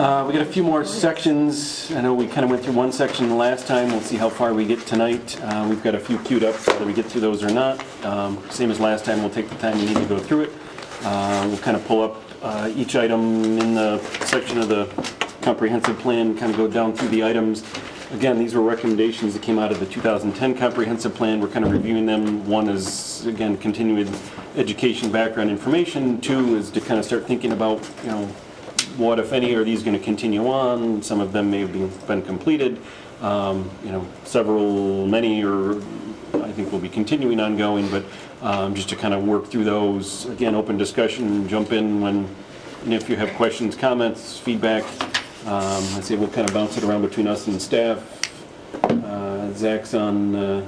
We got a few more sections. I know we kind of went through one section the last time. We'll see how far we get tonight. We've got a few queued up, whether we get through those or not. Same as last time, we'll take the time we need to go through it. We'll kind of pull up each item in the section of the comprehensive plan, kind of go down through the items. Again, these were recommendations that came out of the 2010 comprehensive plan. We're kind of reviewing them. One is, again, continuing education, background information. Two is to kind of start thinking about, what, if any, are these going to continue on? Some of them may have been completed. Many are, I think, will be continuing ongoing, but just to kind of work through those. Again, open discussion, jump in when, and if you have questions, comments, feedback. I say we'll kind of bounce it around between us and staff. Zach's on the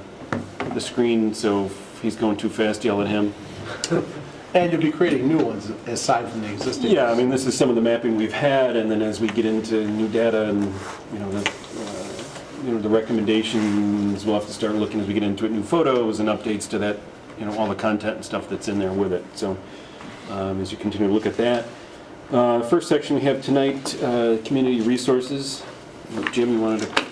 screen, so if he's going too fast, yell at him. And you'll be creating new ones aside from the existing. Yeah, I mean, this is some of the mapping we've had, and then as we get into new data and the recommendations, we'll have to start looking as we get into it, new photos and updates to that, all the content and stuff that's in there with it. So as you continue to look at that. First section we have tonight, community resources. Jim, you wanted to?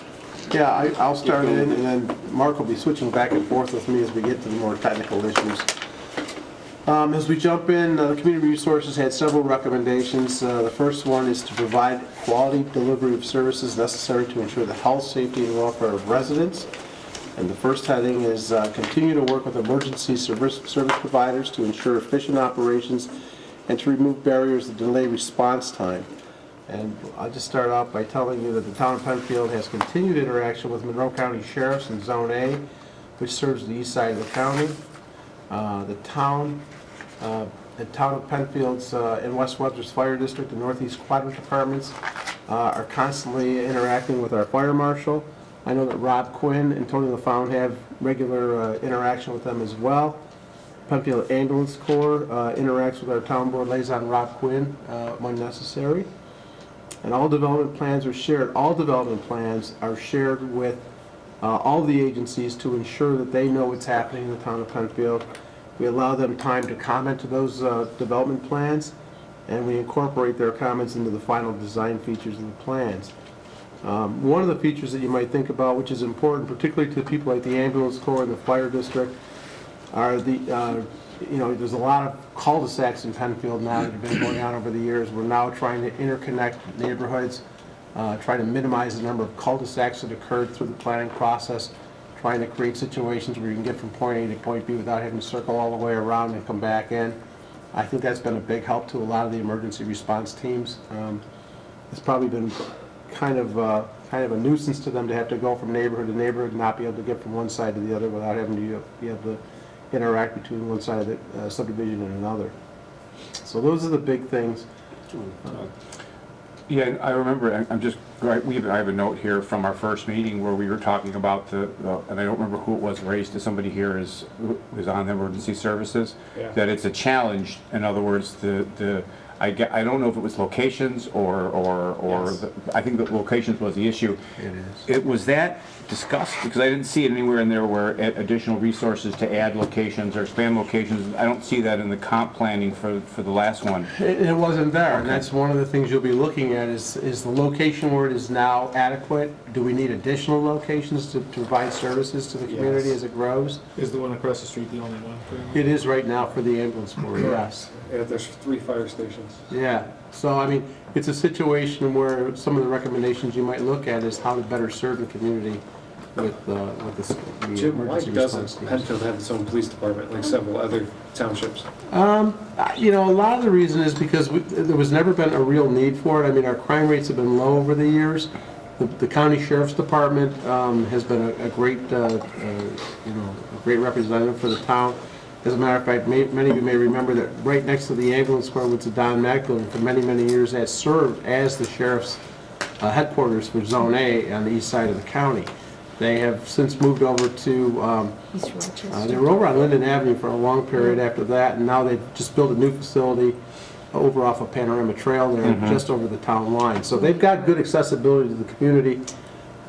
Yeah, I'll start it, and then Mark will be switching back and forth with me as we get to the more technical issues. As we jump in, the community resources had several recommendations. The first one is to provide quality delivery of services necessary to ensure the health, safety, and welfare of residents. And the first heading is continue to work with emergency service providers to ensure efficient operations and to remove barriers that delay response time. And I'll just start off by telling you that the town of Penfield has continued interaction with Monroe County Sheriffs in Zone A, which serves the east side of the county. The town of Penfield's and West Webster's Fire District and Northeast Quadrant departments are constantly interacting with our fire marshal. I know that Rob Quinn and Tony LaFound have regular interaction with them as well. Penfield Ambulance Corps interacts with our town board liaison Rob Quinn when necessary. And all development plans are shared. All development plans are shared with all the agencies to ensure that they know what's happening in the town of Penfield. We allow them time to comment to those development plans, and we incorporate their comments into the final design features of the plans. One of the features that you might think about, which is important, particularly to people like the Ambulance Corps and the Fire District, are the, there's a lot of cul-de-sacs in Penfield now that have been going on over the years. We're now trying to interconnect neighborhoods, trying to minimize the number of cul-de-sacs that occurred through the planning process, trying to create situations where you can get from point A to point B without having to circle all the way around and come back in. I think that's been a big help to a lot of the emergency response teams. It's probably been kind of a nuisance to them to have to go from neighborhood to neighborhood and not be able to get from one side to the other without having to be able to interact between one side of the subdivision and another. So those are the big things. Yeah, I remember, I have a note here from our first meeting where we were talking about and I don't remember who it was raised to somebody here who was on the emergency services, that it's a challenge. In other words, I don't know if it was locations or yes. I think that locations was the issue. It is. Was that discussed? Because I didn't see it anywhere in there where additional resources to add locations or expand locations. I don't see that in the comp planning for the last one. It wasn't there, okay. And that's one of the things you'll be looking at is the location where it is now adequate? Do we need additional locations to provide services to the community as it grows? Is the one across the street the only one? It is right now for the ambulance corps, yes. Yeah, there's 3 fire stations. Yeah, so I mean, it's a situation where some of the recommendations you might look at is how to better serve the community with the Jim, why emergency response doesn't teams. Penfield have its own police department like several other townships? A lot of the reason is because there was never been a real need for it. I mean, our crime rates have been low over the years. The county sheriff's department has been a great, a great representative for the town. As a matter of fact, many of you may remember that right next to the ambulance corps was the Don Mack building for many, many years. That served as the sheriff's headquarters for Zone A on the east side of the county. They have since moved over to, they were over on Linden Avenue for a long period after that, and now they've just built a new facility over off of Panorama Trail there, just over the town line. So they've got good accessibility to the community,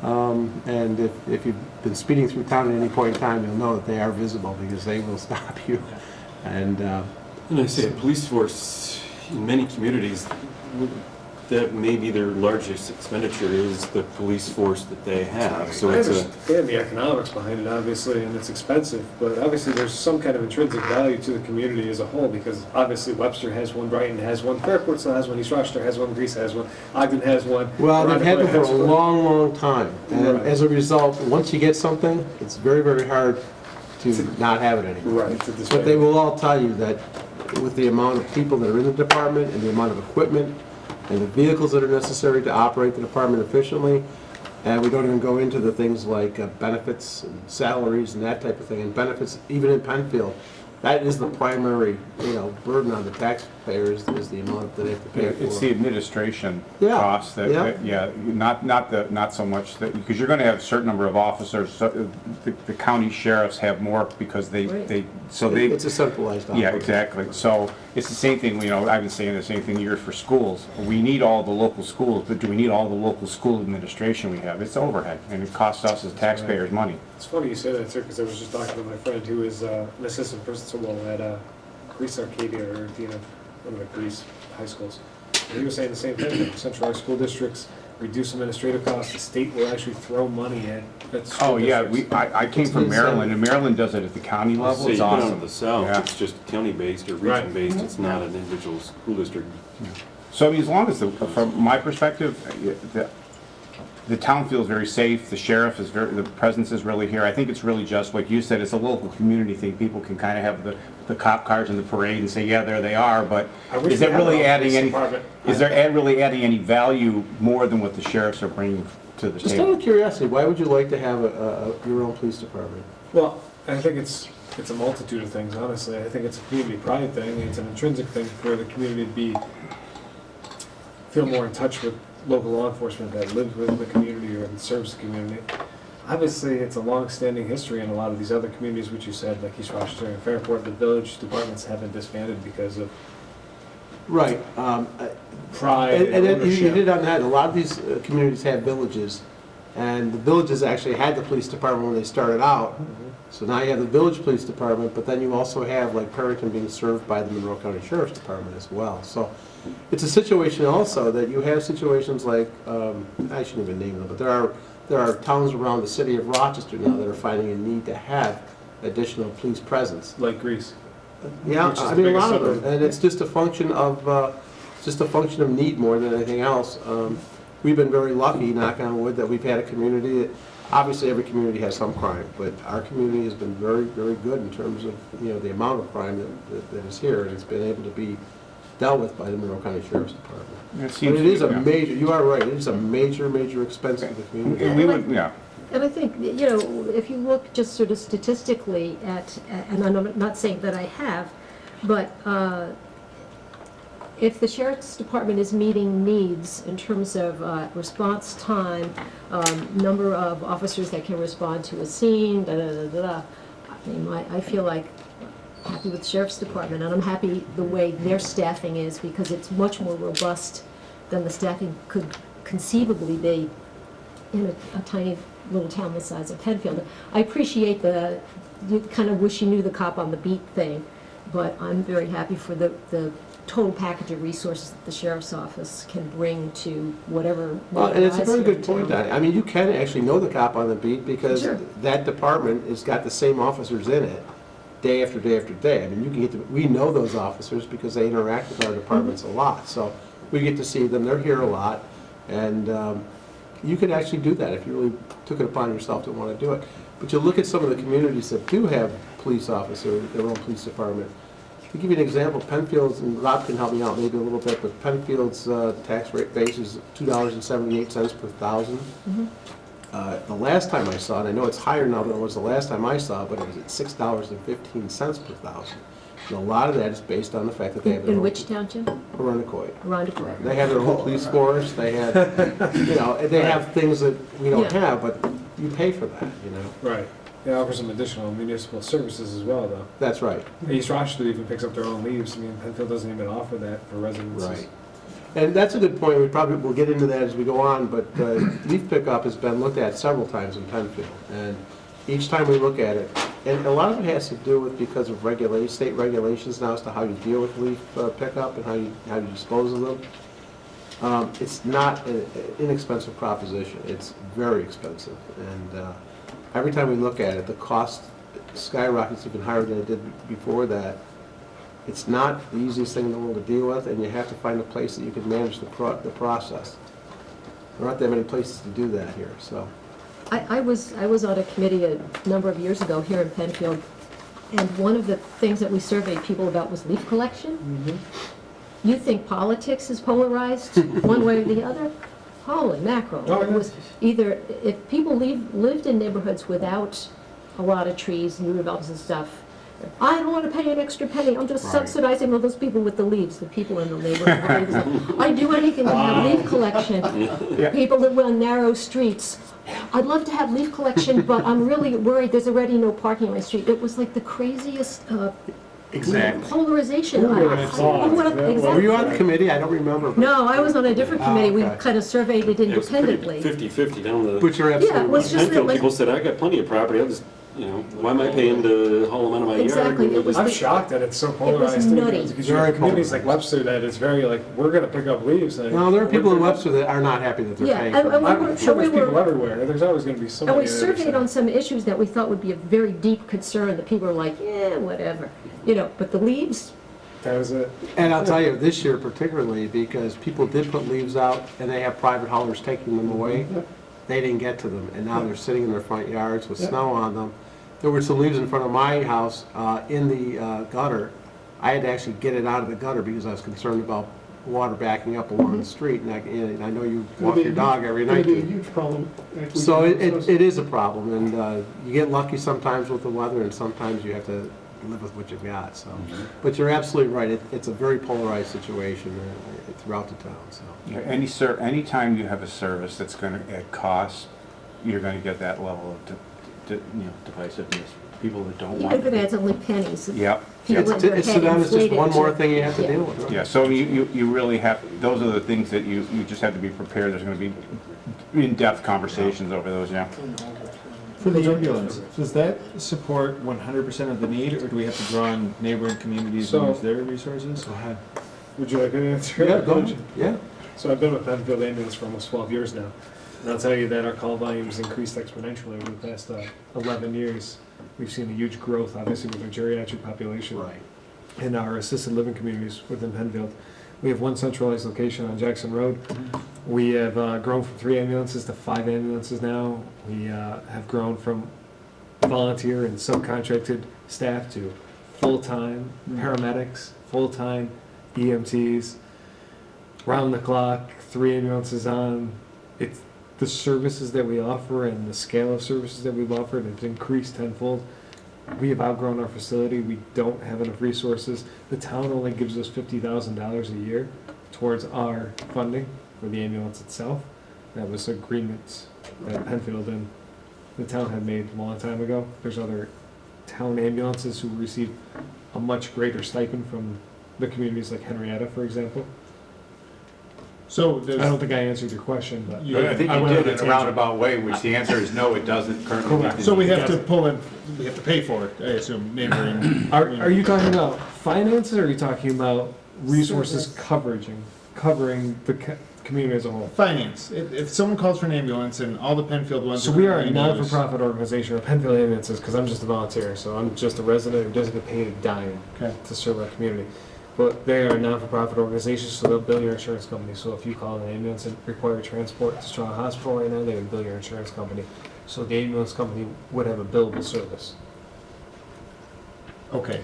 and if you've been speeding through town at any point in time, you'll know that they are visible because they will stop you. And I say a police force in many communities that maybe their largest expenditure is the police force that they have, so I it's a, understand the economics behind it, obviously, and it's expensive, but obviously there's some kind of intrinsic value to the community as a whole, because obviously Webster has one, Brighton has one, Fairport still has one, East Rochester has one, Greece has one, Ogden has one. Well, they've had them for a Irondequoit has one. long, long time. And Right. as a result, once you get something, it's very, very hard to not have it anymore. Right, to But display. they will all tell you that with the amount of people that are in the department and the amount of equipment and the vehicles that are necessary to operate the department efficiently, and we don't even go into the things like benefits and salaries and that type of thing, and benefits even in Penfield, that is the primary, burden on the taxpayers is the amount that they have to pay for. It's the administration Yeah, costs that, not so much that, because you're gonna have a certain number of officers, so the county sheriffs have more because It's a centralized yeah, operation. exactly. So it's the same thing, I've been saying the same thing here for schools. We need all the local schools, but do we need all the local school administration we have? It's overhead, and it costs us as taxpayers money. It's funny you say that, sir, because I was just talking to my friend who is an assistant principal at Greece Arcadia, or one of the Greece high schools. And he was saying the same thing, that centralized school districts reduce administrative costs, the state will actually throw money at school Oh, yeah, districts. I came from Maryland, and Maryland does it at the county level. so you It's go down to awesome. the south, Yeah. it's just county-based or Right. region-based, it's not an individual school district. So I mean, as long as, from my perspective, the town feels very safe, the sheriff is the presence is really here. I think it's really just, like you said, it's a local community thing. People can kind of have the cop cars in the parade and say, yeah, there they are, but I wish is we it had really our own adding police any, department. is there really adding any value more than what the sheriffs are bringing to the Just out of table? curiosity, why would you like to have your own police department? Well, I think it's a multitude of things, honestly. I think it's a community pride thing, it's an intrinsic thing for the community to feel more in touch with local law enforcement that lives within the community or serves the community. Obviously, it's a long-standing history in a lot of these other communities, which you said, like East Rochester and Fairport. The village departments have been disbanded because of Right. pride And and then you hit ownership. on that, a lot of these communities have villages, and the villages actually had the police department when they started out. So now you have the village police department, but then you also have like Perrington being served by the Monroe County Sheriff's Department as well. So it's a situation also that you have situations like, I shouldn't even name them, but there are towns around the city of Rochester now that are finding a need to have additional police presence. Like Greece. Yeah, Which is I the mean, a biggest lot of them, suburb. and it's just a function of need more than anything else. We've been very lucky, knock on wood, that we've had a community that, obviously every community has some crime, but our community has been very, very good in terms of, the amount of crime that is here, and it's been able to be dealt with by the Monroe County Sheriff's Department. It But seems it to is be, a yeah. major, you are right, it is a major, major expense to the community. And we would, yeah. And I think, if you look just sort of statistically at, and I'm not saying that I have, but if the sheriff's department is meeting needs in terms of response time, number of officers that can respond to a scene, I mean, I feel like happy with the sheriff's department, and I'm happy the way their staffing is, because it's much more robust than the staffing could conceivably be in a tiny little town the size of Penfield. I appreciate you kind of wish you knew the cop on the beat thing, but I'm very happy for the total package of resources that the sheriff's office can bring to whatever. Well, and it's a lies very here good in point, town. Donnie. I mean, you can actually know the cop on the beat because Sure. that department has got the same officers in it day after day after day. I mean, you can we know those officers because they interact with our departments a lot. So we get to see them, they're here a lot, and you could actually do that if you really took it upon yourself to want to do it. But you look at some of the communities that do have police officers, their own police department. To give you an example, Penfield's, and Rob can help me out maybe a little bit, but Penfield's tax rate base is $2.78 per thousand. The last time I saw it, I know it's higher now than it was the last time I saw it, but it was at $6.15 per thousand. And a lot of that is based on the fact that they have their In own which township? Irondequoit. Irondequoit. They have their own police force, they have, they have things that we don't Yeah. have, but you pay for that, Right. They offer some additional municipal services as well, though. That's right. East Rochester even picks up their own leaves. I mean, Penfield doesn't even offer that for residences. Right. And that's a good point, we probably will get into that as we go on, but leaf pickup has been looked at several times in Penfield. And each time we look at it, and a lot of it has to do with because of state regulations now as to how you deal with leaf pickup and how you dispose of them. It's not an inexpensive proposition. It's very expensive. And every time we look at it, the cost skyrockets even higher than it did before that. It's not the easiest thing in the world to deal with, and you have to find a place that you can manage the process. There aren't that many places to do that here, so. I was on a committee a number of years ago here in Penfield, and one of the things that we surveyed people about was leaf collection. You think politics is polarized one way or the other? Holy mackerel. Oh, It was either, if people lived in neighborhoods without a lot of trees and redevelopments and stuff, I don't want to pay an extra penny, I'm just Right. subsidizing all those people with the leaves, the people in the neighborhood. I'd do anything to have leaf collection. People that live on narrow streets, I'd love to have leaf collection, but I'm really worried there's already no parking on my street. It was like the craziest Exactly. polarization. Ooh, that's odd. What- Yeah, exactly. Were you on the committee? I don't remember. but- No, I was on a different Oh, committee, we okay. kind of surveyed it It was pretty independently. 50-50 down the But you're Yeah, absolutely it was right. just that, Penfield. like, People said, I got plenty of property, I'll just, why am I paying to haul them out of my yard? Exactly, it was I'm the- shocked that it's so polarized. too, nutty. Because you have Very communities like polarized. Webster that it's very like, we're gonna pick up leaves. Like, No, there are people in we're- Webster that are not happy that they're Yeah, paying and- for and it. we I'm sure there's we were- people everywhere. There's always gonna be And somebody. we surveyed on some issues that we thought would be a very deep concern, that people were like, yeah, whatever. But the leaves, That was it. And I'll tell you, this year particularly, because people did put leaves out and they have private haulers taking them away, they didn't get to them, and now they're sitting in their front yards with snow on them. There were some leaves in front of my house in the gutter. I had to actually get it out of the gutter because I was concerned about water backing up along the street, and I know you walk your dog every night. It's gonna be a huge problem. if we So do it is a problem, and you get lucky sometimes with the weather, and sometimes you have to live with what you've got, so. But you're absolutely right, it's a very polarized situation throughout the town, so. Yeah, anytime you have a service that's going to add cost, you're going to get that level of divisiveness. People that don't want. even if it adds only pennies, Yep. people Yep. in their It's head so it's just inflated one more to- thing you have to Yeah. deal with, right? Yeah, so you really have, those are the things that you just have to be prepared. There's going to be in-depth conversations over those, yeah. For the ambulance, does that support 100% of the need, or do we have to draw on neighboring communities So- and use their resources? Go ahead. Would you like an answer? Yeah, go ahead, yeah. So I've been with Penfield Ambulance for almost 12 years now. And I'll tell you that our call volumes increased exponentially over the past 11 years. We've seen a huge growth, obviously, with our geriatric population. Right. In our assisted living communities within Penfield. We have one centralized location on Jackson Road. We have grown from 3 ambulances to 5 ambulances now. We have grown from volunteer and subcontracted staff to full-time paramedics, full-time EMTs, round the clock, 3 ambulances on. It's the services that we offer and the scale of services that we've offered have increased tenfold. We have outgrown our facility. We don't have enough resources. The town only gives us $50,000 a year towards our funding for the ambulance itself. That was agreements that Penfield and the town had made a long time ago. There's other town ambulances who receive a much greater stipend from the communities like Henrietta, for example. So I don't think I answered your question, but. I think I you went did on a in a tangent. roundabout way, which the answer is no, it doesn't currently. Correct. So we have to Doesn't. pull in, we have to pay for it, I assume, neighboring. Are you talking about finances, or are you talking about resources covering the community as a whole? Finance, if someone calls for an ambulance and all the Penfield ones. So we are a not-for-profit organization, or Penfield Ambulances, because I'm just a volunteer, so I'm just a resident who doesn't get paid a dime Okay. to serve our community. But they are a non-for-profit organization, so they'll bill your insurance company. So if you call an ambulance and require transport to Strong Hospital right now, they would bill your insurance company. So the ambulance company would have a billable service. Okay,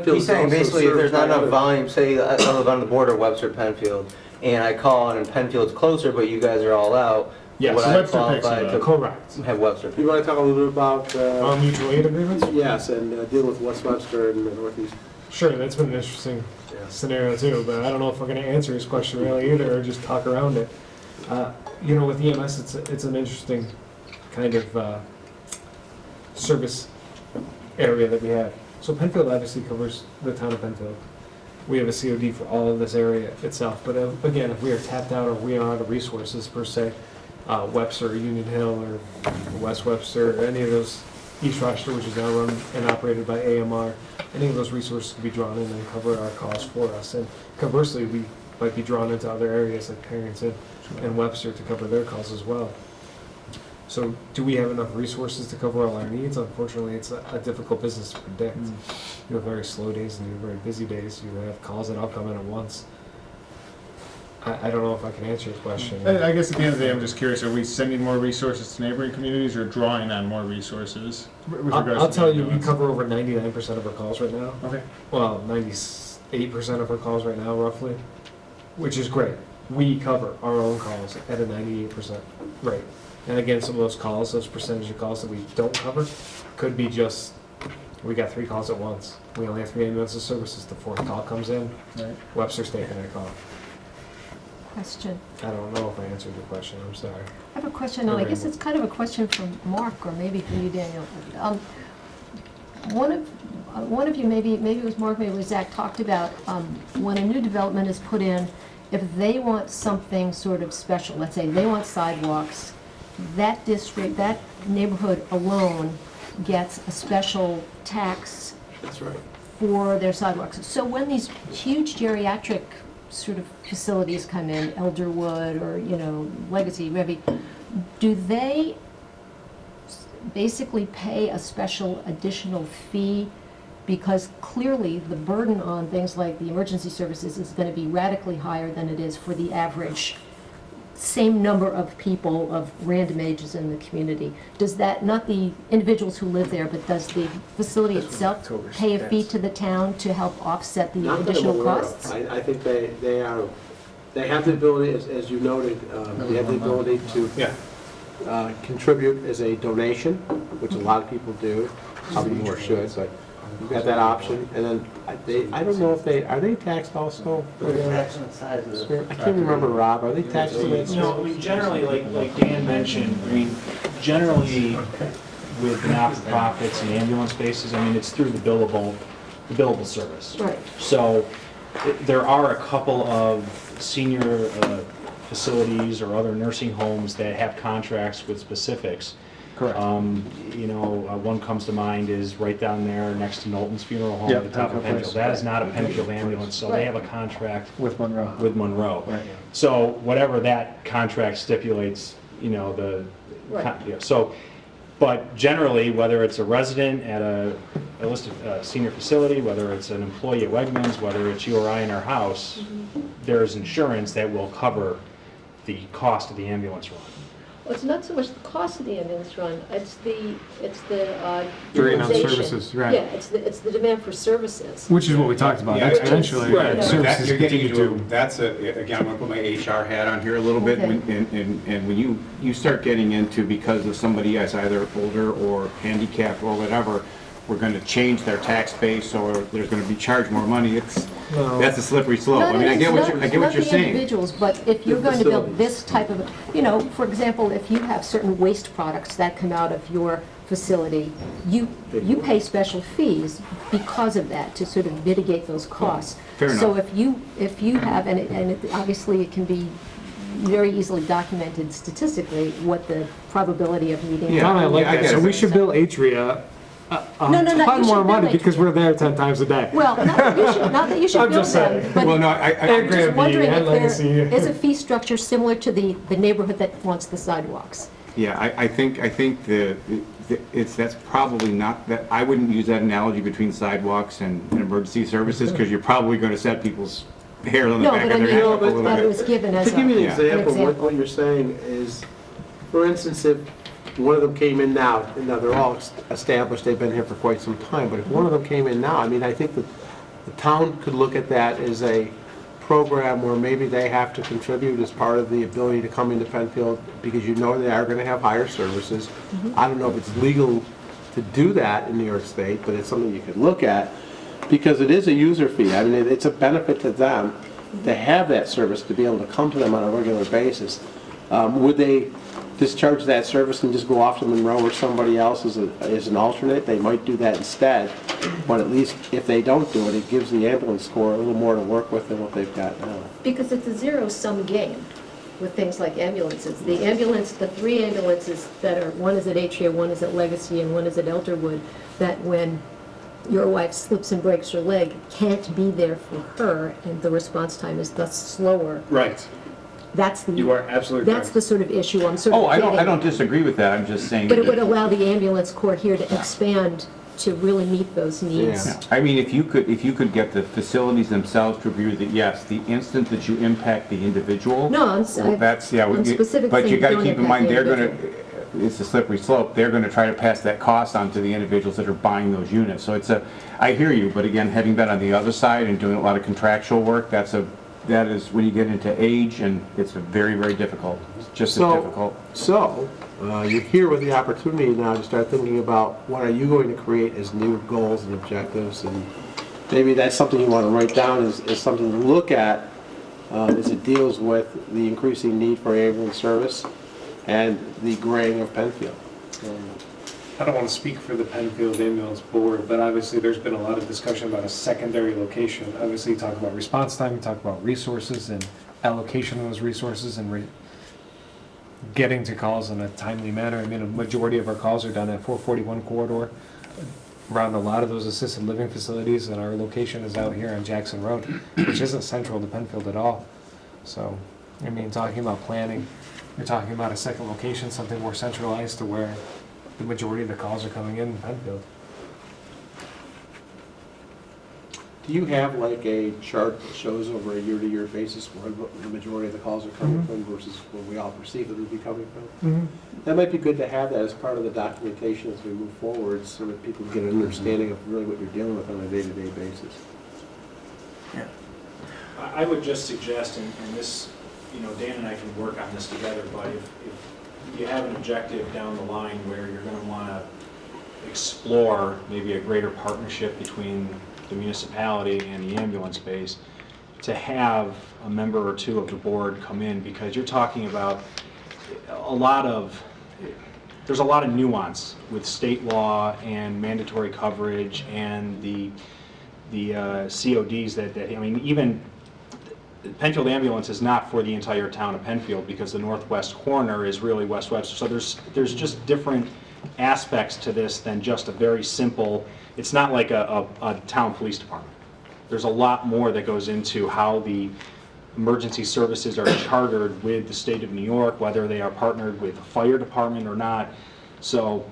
He's saying basically if there's not enough volume, say I live on the border of Webster, Penfield, and I call and Penfield's closer, but you guys are all out, Yes, would so I Webster picks qualify it to up. Correct. have Webster? You want to talk a little bit about, Our mutual aid agreements? yes, and deal with West Webster and the Northeast. Sure, that's been an interesting scenario too, but I don't know if we're gonna answer his question really either, or just talk around it. With EMS, it's an interesting kind of service area that we have. So Penfield obviously covers the town of Penfield. We have a COD for all of this area itself, but again, if we are tapped out or we are out of resources per se, Webster, or Union Hill, or West Webster, or any of those, East Rochester, which is now run and operated by AMR, any of those resources can be drawn in and cover our costs for us. And conversely, we might be drawn into other areas like Parrington and Webster to cover their calls as well. So do we have enough resources to cover all our needs? Unfortunately, it's a difficult business to predict. You have very slow days and you have very busy days. You have calls that all come in at once. I don't know if I can answer your question. I guess at the end of the day, I'm just curious, are we sending more resources to neighboring communities or drawing on more resources? with regards I'll to tell the you, we ambulance? cover over 99% of our calls right now. Okay. Well, 98% of our calls right now, roughly, which is great. We cover our own calls at a 98% rate. And again, some of those calls, those percentage of calls that we don't cover, could be just, we got 3 calls at once. We only have 3 ambulance services, the 4th call comes in, Right. Webster's taking that call. Question. I don't know if I answered your question, I'm sorry. I have a question, and I guess it's kind of a question from Mark, or maybe from you, Daniel. One of you, maybe it was Mark, maybe it was Zach, talked about when a new development is put in, if they want something sort of special, let's say they want sidewalks, that district, that neighborhood alone gets a special tax That's right. for their sidewalks. So when these huge geriatric sort of facilities come in, Elderwood or, Legacy, Revy, do they basically pay a special additional fee? Because clearly the burden on things like the emergency services is going to be radically higher than it is for the average same number of people of random ages in the community. Does that, not the individuals who live there, but does the facility itself pay a fee to the town to help offset the Not that I'm additional aware of. costs? I think they have the ability, as you noted, they have the ability to contribute as a donation, which a lot of people do, probably more should, but you've got that option. And then I don't know if are they taxed also? I can't remember, Rob, are they taxed for that? No, I mean, generally, like Dan mentioned, I mean, generally with not-for-profits and ambulance bases, I mean, it's through the billable service. Right. So there are a couple of senior facilities or other nursing homes that have contracts with specifics. Correct. One comes to mind is right down there next to Knowlton's Funeral Home Yep, at the top of Penfield Penfield. That is not a Penfield ambulance, so they have a contract With Monroe. with Monroe. Right. So whatever that contract stipulates, Right. but generally, whether it's a resident at a listed senior facility, whether it's an employee at Wegmans, whether it's you or I in our house, there's insurance that will cover the cost of the ambulance run. Well, it's not so much the cost of the ambulance run, it's the Bringing on utilization. services, right. Yeah, it's the demand for services. Which is what we talked about, Yeah, exponentially. right. Services You're getting continue into, to. that's again, I'm gonna put my HR hat on here a little bit, Okay. and when you start getting into, because of somebody that's either older or handicapped or whatever, we're gonna change their tax base, or there's gonna be charged more money, that's a slippery slope. I mean, I get what you're Not the saying. individuals, but if you're going to build this type of, for example, if you have certain waste products that come out of your facility, you pay special fees because of that, to sort of mitigate those costs. Fair So enough. if you have, obviously it can be very easily documented statistically, what the probability of meeting. Yeah. Tom, I like Yeah, I that. get So it. we should bill Atria a No, not ton you more should money bill because Atria. we're there 10 times a day. Well, not that you should I'm build just them, saying. but Well, no, I'm Grant just B, wondering and if there Legacy. is a fee structure similar to the neighborhood that wants the sidewalks. Yeah, I think that's probably not, that, I wouldn't use that analogy between sidewalks and emergency services, because you're probably gonna set people's hair on the No, back but of I their head up a mean, little that it bit. was given as To give you an Yeah. example, what you're saying is, for instance, if one of them came in now they're all established, they've been here for quite some time, but if one of them came in now, I mean, I think that the town could look at that as a program where maybe they have to contribute as part of the ability to come into Penfield, because they are gonna have higher services. I don't know if it's legal to do that in New York State, but it's something you could look at, because it is a user fee. I mean, it's a benefit to them to have that service, to be able to come to them on a regular basis. Would they discharge that service and just go off to Monroe or somebody else as an alternate? They might do that instead, but at least if they don't do it, it gives the ambulance corps a little more to work with than what they've got now. Because it's a zero-sum game with things like ambulances. The 3 ambulances that are, one is at Atria, one is at Legacy, and one is at Elderwood, that when your wife slips and breaks her leg, can't be there for her, and the response time is thus slower. Right. That's You the, are absolutely that's correct. the sort of issue I'm sort of Oh, I getting. don't disagree with that, I'm just saying. But it would allow the ambulance corps here to expand to really meet those needs. Yeah. I mean, if you could get the facilities themselves to agree that, yes, the instant that you impact the individual. No, Well, that's, yeah, on specific but you things gotta don't keep in impact mind, the they're gonna, individual. it's a slippery slope, they're gonna try to pass that cost on to the individuals that are buying those units. So I hear you, but again, having been on the other side and doing a lot of contractual work, that is, when you get into age, and it's very, very difficult. It's just as difficult. So, you're here with the opportunity now to start thinking about what are you going to create as new goals and objectives, and maybe that's something you want to write down as something to look at as it deals with the increasing need for ambulance service and the graying of Penfield. I don't want to speak for the Penfield Ambulance Board, but obviously there's been a lot of discussion about a secondary location. Obviously, you talk about response time, you talk about resources and allocation of those resources and getting to calls in a timely manner. I mean, a majority of our calls are down that 441 corridor around a lot of those assisted living facilities, and our location is out here on Jackson Road, which isn't central to Penfield at all. So, I mean, talking about planning, you're talking about a second location, something more centralized to where the majority of the calls are coming in Penfield. Do you have like a chart that shows over a year-to-year basis where the majority of the calls are coming from versus where we all perceive them to be coming from? That might be good to have that as part of the documentation as we move forward, so that people get an understanding of really what you're dealing with on a day-to-day basis. I would just suggest, and this, Dan and I can work on this together, but if you have an objective down the line where you're going to want to explore maybe a greater partnership between the municipality and the ambulance base, to have a member or two of the board come in, because you're talking about there's a lot of nuance with state law and mandatory coverage and the CODs that I mean, even Penfield Ambulance is not for the entire town of Penfield, because the northwest corner is really West Webster. So there's just different aspects to this than just a very simple, it's not like a town police department. There's a lot more that goes into how the emergency services are chartered with the state of New York, whether they are partnered with the fire department or not. So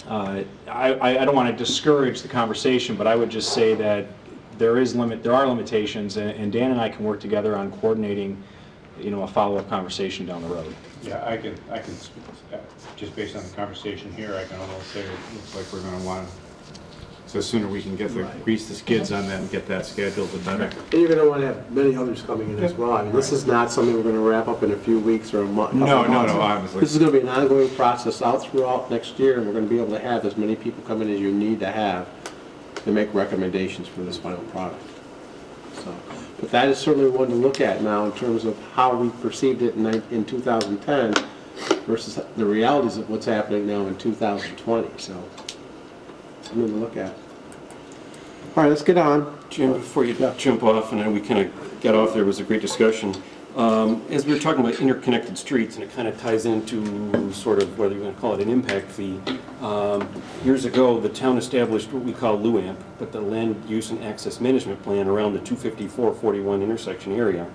I don't want to discourage the conversation, but I would just say that there are limitations, and Dan and I can work together on coordinating, a follow-up conversation down the road. Yeah, I can, just based on the conversation here, I can almost say it looks like we're gonna wanna, so the sooner we can get grease the skids on that and get that scheduled, the better. And you're going to want to have many others coming in as well. I mean, this is not something we're going to wrap up in a few weeks or a month. No, obviously. This is going to be an ongoing process out throughout next year, and we're going to be able to have as many people come in as you need to have to make recommendations for this final product. So, but that is certainly one to look at now in terms of how we perceived it in 2010 versus the realities of what's happening now in 2020. So, something to look at. All right, let's get on. Jim, before you jump off, and we kind of got off there, it was a great discussion. As we were talking about interconnected streets, and it kind of ties into sort of whether you want to call it an impact fee. Years ago, the town established what we call LUAMP, but the Land Use and Access Management Plan around the 254-41 intersection area.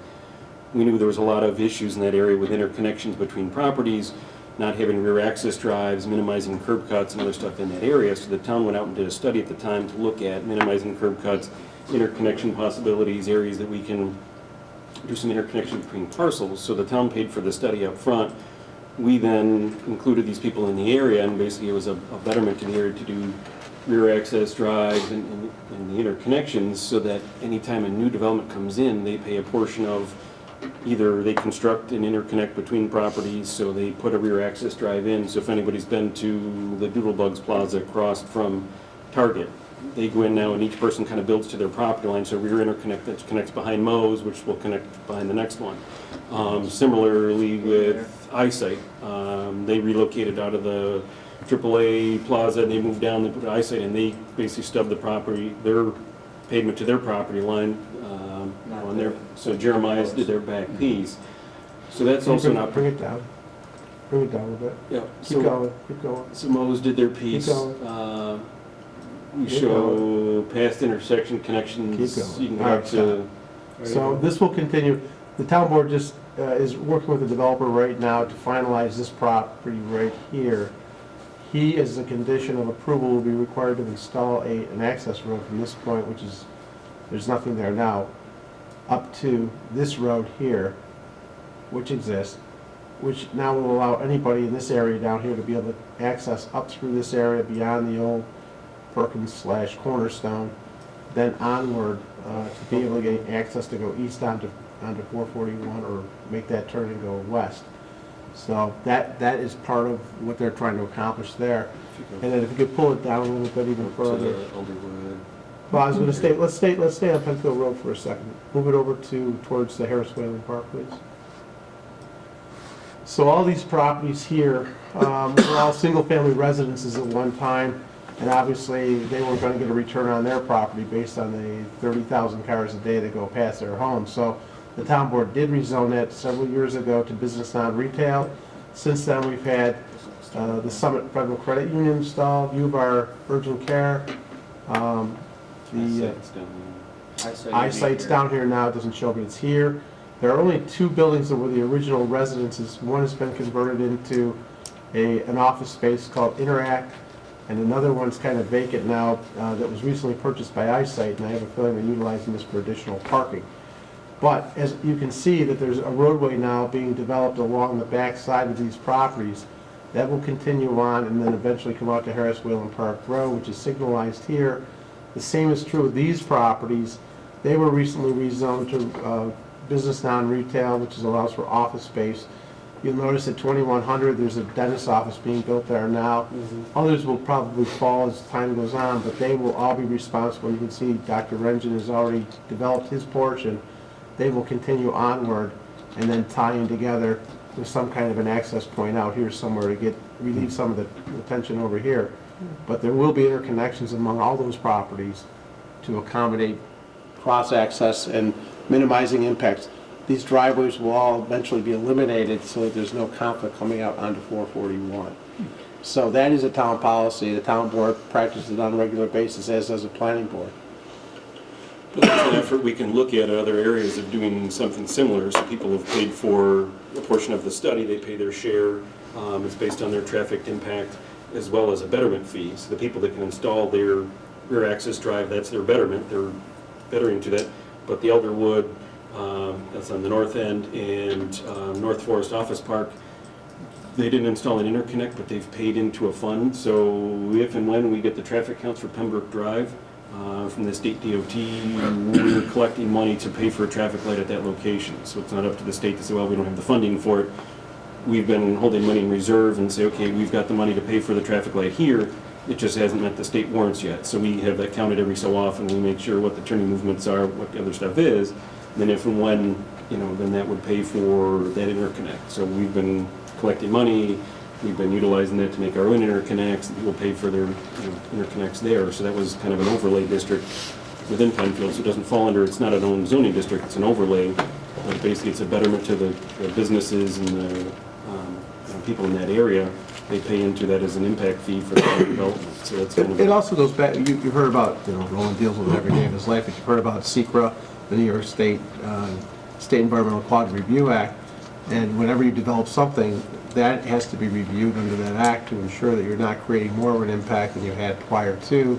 We knew there was a lot of issues in that area with interconnections between properties, not having rear access drives, minimizing curb cuts and other stuff in that area. So the town went out and did a study at the time to look at minimizing curb cuts, interconnection possibilities, areas that we can do some interconnection between parcels. So the town paid for the study up front. We then included these people in the area, and basically it was a betterment to the area to do rear access drives and the interconnections, so that anytime a new development comes in, they pay a portion of either they construct an interconnect between properties, so they put a rear access drive in. So if anybody's been to the Doodlebugs Plaza across from Target, they go in now and each person kind of builds to their property line, so rear interconnect that connects behind Moe's, which will connect behind the next one. Similarly with Eyesight, they relocated out of the AAA Plaza, and they moved down, they put Eyesight, and they basically stubbed the property, their pavement to their property line on there. So Jeremiah's did their back piece. So that's also an Bring opportunity. it down. Bring it down a little bit. Yeah. Keep going, keep going. So Moe's did their piece. Keep going. We show past intersection connections. Keep going. You can go All up right, to, So this will continue. The town board just is working with the developer right now to finalize this property right here. He, as a condition of approval, will be required to install an access road from this point, which is, there's nothing there now, up to this road here, which exists, which now will allow anybody in this area down here to be able to access up through this area beyond the old Perkins/Cornerstone, then onward to be able to get access to go east onto 441 or make that turn and go west. So that is part of what they're trying to accomplish there. And then if you could pull it down a little bit even to further. the Elderwood. Well, I was going to stay. Let's stay on Penfield Road for a second. Move it over towards the Harris Whaling Park, please. So all these properties here were all single-family residences at one time, and obviously they weren't going to get a return on their property based on the 30,000 cars a day that go past their homes. So the town board did rezone that several years ago to business non-retail. Since then, we've had the Summit Federal Credit Union installed, U of R Urgent Care. The eyesight's down here now, it doesn't show, but it's here. There are only two buildings that were the original residences. One has been converted into an office space called Interact, and another one's kind of vacant now that was recently purchased by Eyesight, and I have a feeling they're utilizing this for additional parking. But as you can see that there's a roadway now being developed along the back side of these properties. That will continue on and then eventually come out to Harris Whaling Park Road, which is signalized here. The same is true with these properties. They were recently rezoned to business non-retail, which allows for office space. You'll notice at 2100, there's a dentist office being built there now. Others will probably fall as time goes on, but they will all be responsible. You can see Dr. Rengen has already developed his portion. They will continue onward and then tie in together with some kind of an access point out here somewhere to relieve some of the tension over here. But there will be interconnections among all those properties to accommodate cross-access and minimizing impacts. These driveways will all eventually be eliminated so that there's no conflict coming out onto 441. So that is a town policy. The town board practices it on a regular basis, as does the planning board. But that's an effort we can look at other areas of doing something similar. So people have paid for a portion of the study, they pay their share. It's based on their traffic impact as well as a betterment fee. So the people that can install their rear access drive, that's their betterment. They're bettering to that. But the Elderwood, that's on the north end, and North Forest Office Park, they didn't install an interconnect, but they've paid into a fund. So if and when we get the traffic counts for Pembroke Drive, from the state DOT, we're collecting money to pay for a traffic light at that location. So it's not up to the state to say, well, we don't have the funding for it. We've been holding money in reserve and say, okay, we've got the money to pay for the traffic light here. It just hasn't met the state warrants yet. So we have that counted every so often. We make sure what the turning movements are, what the other stuff is. And then if and when, then that would pay for that interconnect. So we've been collecting money. We've been utilizing that to make our own interconnects. We'll pay for their interconnects there. So that was kind of an overlay district within Penfield. So it doesn't fall under, it's not an own zoning district, it's an overlay. But basically it's a betterment to the businesses and the people in that area. They pay into that as an impact fee for the development. So that's kind of It also goes back, you've heard about, Roland deals with it every day of his life, but you've heard about SECRA, the New York State Environmental Quality Review Act. And whenever you develop something, that has to be reviewed under that act to ensure that you're not creating more of an impact than you had prior to,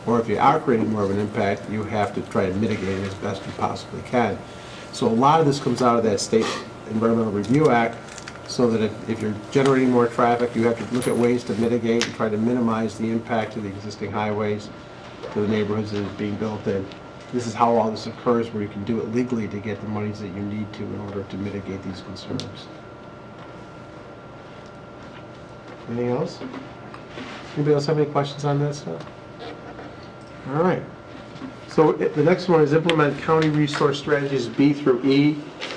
or if you are creating more of an impact, you have to try to mitigate it as best you possibly can. So a lot of this comes out of that State Environmental Review Act, so that if you're generating more traffic, you have to look at ways to mitigate and try to minimize the impact of the existing highways to the neighborhoods that are being built in. This is how all this occurs, where you can do it legally to get the monies that you need to in order to mitigate these concerns. Anything else? Anybody else have any questions on this stuff? All right. So the next one is implement county resource strategies B through E.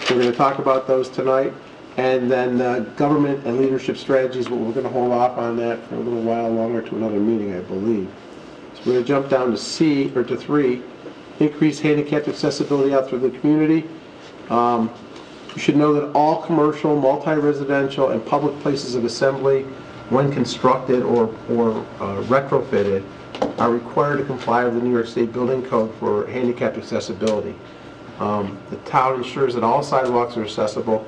We're going to talk about those tonight. And then government and leadership strategies, well, we're going to hold off on that for a little while longer to another meeting, I believe. So we're going to jump down to 3. Increase handicapped accessibility out through the community. You should know that all commercial, multi-residential, and public places of assembly, when constructed or retrofitted, are required to comply with the New York State Building Code for handicapped accessibility. The town ensures that all sidewalks are accessible.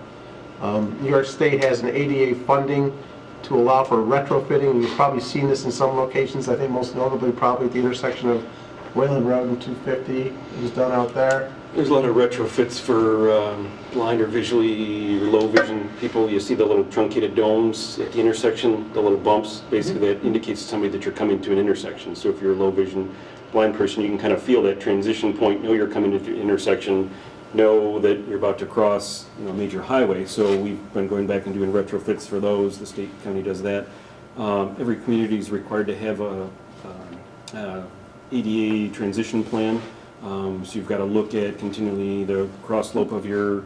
New York State has an ADA funding to allow for retrofitting. You've probably seen this in some locations, I think most notably probably at the intersection of Wayland Road and 250. It was done out there. There's a lot of retrofits for blind or visually or low vision people. You see the little truncated domes at the intersection, the little bumps. Basically, that indicates to somebody that you're coming to an intersection. So if you're a low vision blind person, you can kind of feel that transition point, know you're coming into an intersection, know that you're about to cross, you know, a major highway. So we've been going back and doing retrofits for those. The state county does that. Every community is required to have a ADA transition plan. So you've got to look at continually the cross slope of your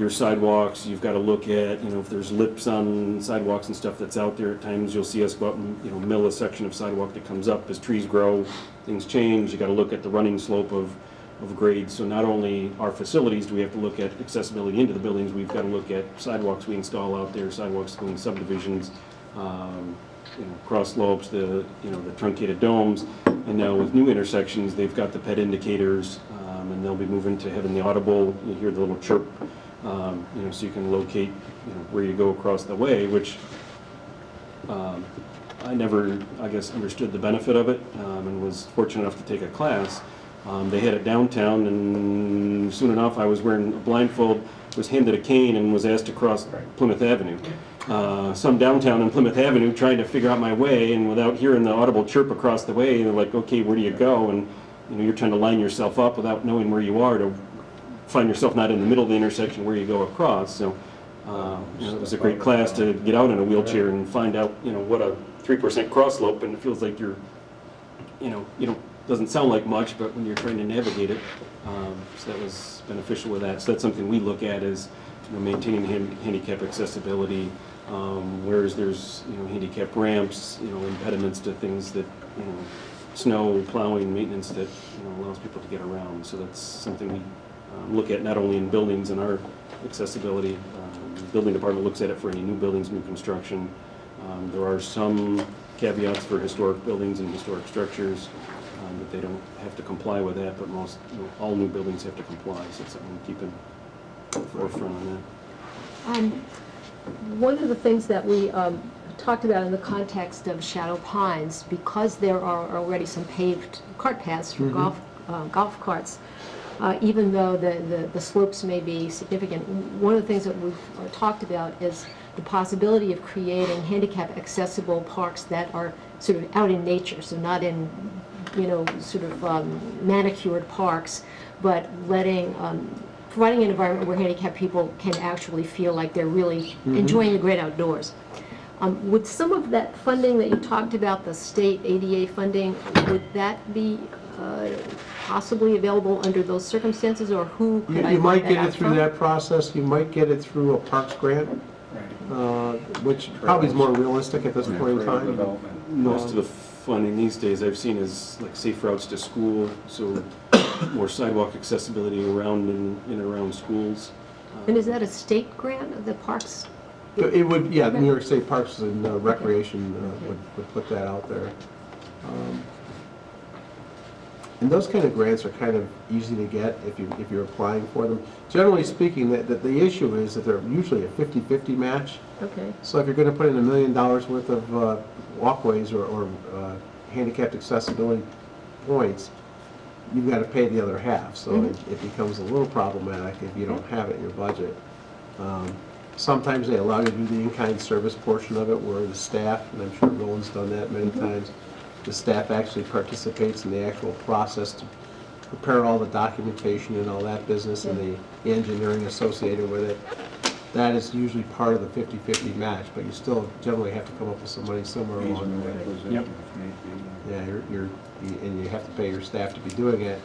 sidewalks. You've got to look at, you know, if there's lips on sidewalks and stuff that's out there. At times you'll see us go out and, you know, mill a section of sidewalk that comes up. As trees grow, things change. You got to look at the running slope of grades. So not only our facilities do we have to look at accessibility into the buildings, we've got to look at sidewalks we install out there, sidewalks going subdivisions, you know, cross slopes, the truncated domes. And now with new intersections, they've got the PET indicators, and they'll be moving to having the audible. You hear the little chirp, you know, so you can locate, you know, where you go across the way, which I never, I guess, understood the benefit of it, and was fortunate enough to take a class. They had it downtown, and soon enough I was wearing a blindfold, was handed a cane, and was asked to cross Plymouth Avenue. Some downtown in Plymouth Avenue trying to figure out my way, and without hearing the audible chirp across the way, they're like, okay, where do you go? And you know, you're trying to line yourself up without knowing where you are to find yourself not in the middle of the intersection where you go across. So you know, it was a great class to get out in a wheelchair and find out, you know, what a 3% cross slope, and it feels like you're, you know, doesn't sound like much, but when you're trying to navigate it, so that was beneficial with that. So that's something we look at is, you know, maintaining handicap accessibility, whereas there's, you know, handicap ramps, you know, impediments to things that, you know, snow plowing, maintenance that, you know, allows people to get around. So that's something we look at not only in buildings and our accessibility. The building department looks at it for any new buildings, new construction. There are some caveats for historic buildings and historic structures, but they don't have to comply with that, but most, you know, all new buildings have to comply, so it's something we keep in the forefront on that. One of the things that we talked about in the context of Shadow Pines, because there are already some paved cart paths for golf carts, even though the slopes may be significant, one of the things that we've talked about is the possibility of creating handicap accessible parks that are sort of out in nature, so not in, you know, sort of manicured parks, but letting, providing an environment where handicapped people can actually feel like they're really enjoying the great outdoors. Would some of that funding that you talked about, the state ADA funding, would that be possibly available under those circumstances, or who could I You might find get it through that process. You might get it through a parks grant, which probably is more realistic at this point in time. Most of the funding these days I've seen is like safe routes to school, so more sidewalk accessibility around and around schools. And is that a state grant of the parks? It would, yeah, New York State Parks and Recreation would put that out there. And those kind of grants are kind of easy to get if you're applying for them. Generally speaking, that the issue is that they're usually a 50-50 match. Okay. So if you're going to put in $1 million worth of walkways or handicapped accessibility points, you've got to pay the other half. So it becomes a little problematic if you don't have it in your budget. Sometimes they allow you to do the in-kind service portion of it, where the staff, and I'm sure Roland's done that many times, the staff actually participates in the actual process to prepare all the documentation and all that business and the engineering associated with it. That is usually part of the 50-50 match, but you still generally have to come up with some money somewhere along the way. Yep. Yeah, and you have to pay your staff to be doing it,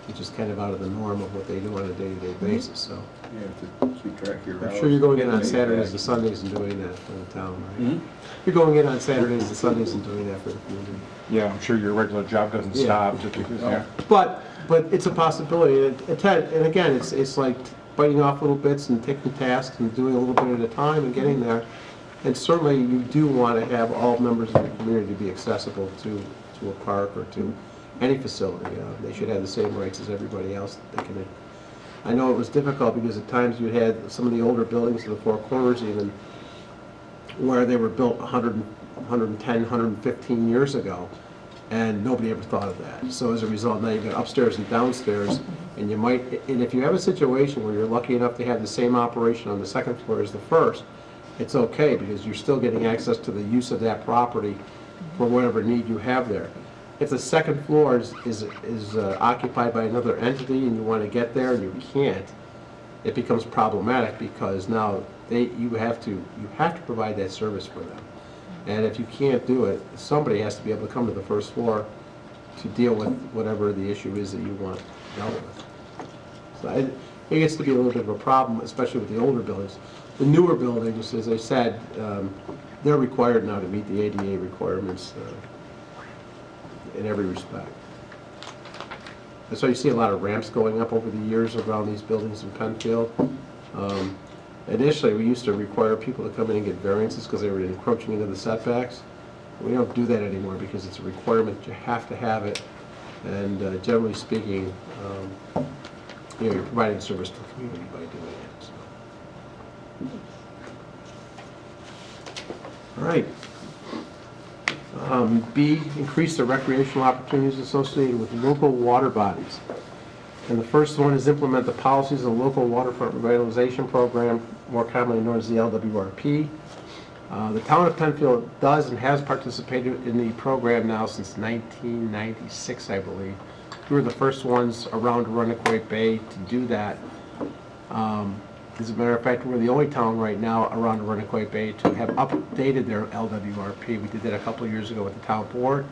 which is kind of out of the norm of what they do on a day-to-day basis, so. You have to keep track of your hours. I'm sure you're going in on Saturdays and Sundays and doing that for the town, right? You're going in on Saturdays and Sundays and doing that for the community. Yeah, I'm sure your regular job doesn't stop just because, yeah. But it's a possibility, and again, it's like biting off little bits and taking tasks and doing a little bit at a time and getting there. And certainly you do want to have all members of the community be accessible to to a park or to any facility. They should have the same rights as everybody else. I know it was difficult because at times you had some of the older buildings in the Four Corners even where they were built 100, 110, 115 years ago, and nobody ever thought of that. So as a result, now you've got upstairs and downstairs, and you might, and if you have a situation where you're lucky enough to have the same operation on the second floor as the first, it's okay because you're still getting access to the use of that property for whatever need you have there. If the second floor is occupied by another entity and you want to get there and you can't, it becomes problematic because now you have to provide that service for them. And if you can't do it, somebody has to be able to come to the first floor to deal with whatever the issue is that you want dealt with. So it gets to be a little bit of a problem, especially with the older buildings. The newer buildings, as I said, they're required now to meet the ADA requirements in every respect. And so you see a lot of ramps going up over the years around these buildings in Penfield. Initially, we used to require people to come in and get variances because they were encroaching into the setbacks. We don't do that anymore because it's a requirement. You have to have it. And generally speaking, you're providing service to the community by doing it. So. All right. B, increase the recreational opportunities associated with local water bodies. And the first one is implement the policies of the local waterfront revitalization program, more commonly known as the LWRP. The town of Penfield does and has participated in the program now since 1996, I believe. We were the first ones around Irondequoit Bay to do that. As a matter of fact, we're the only town right now around Irondequoit Bay to have updated their LWRP. We did that a couple of years ago with the town board.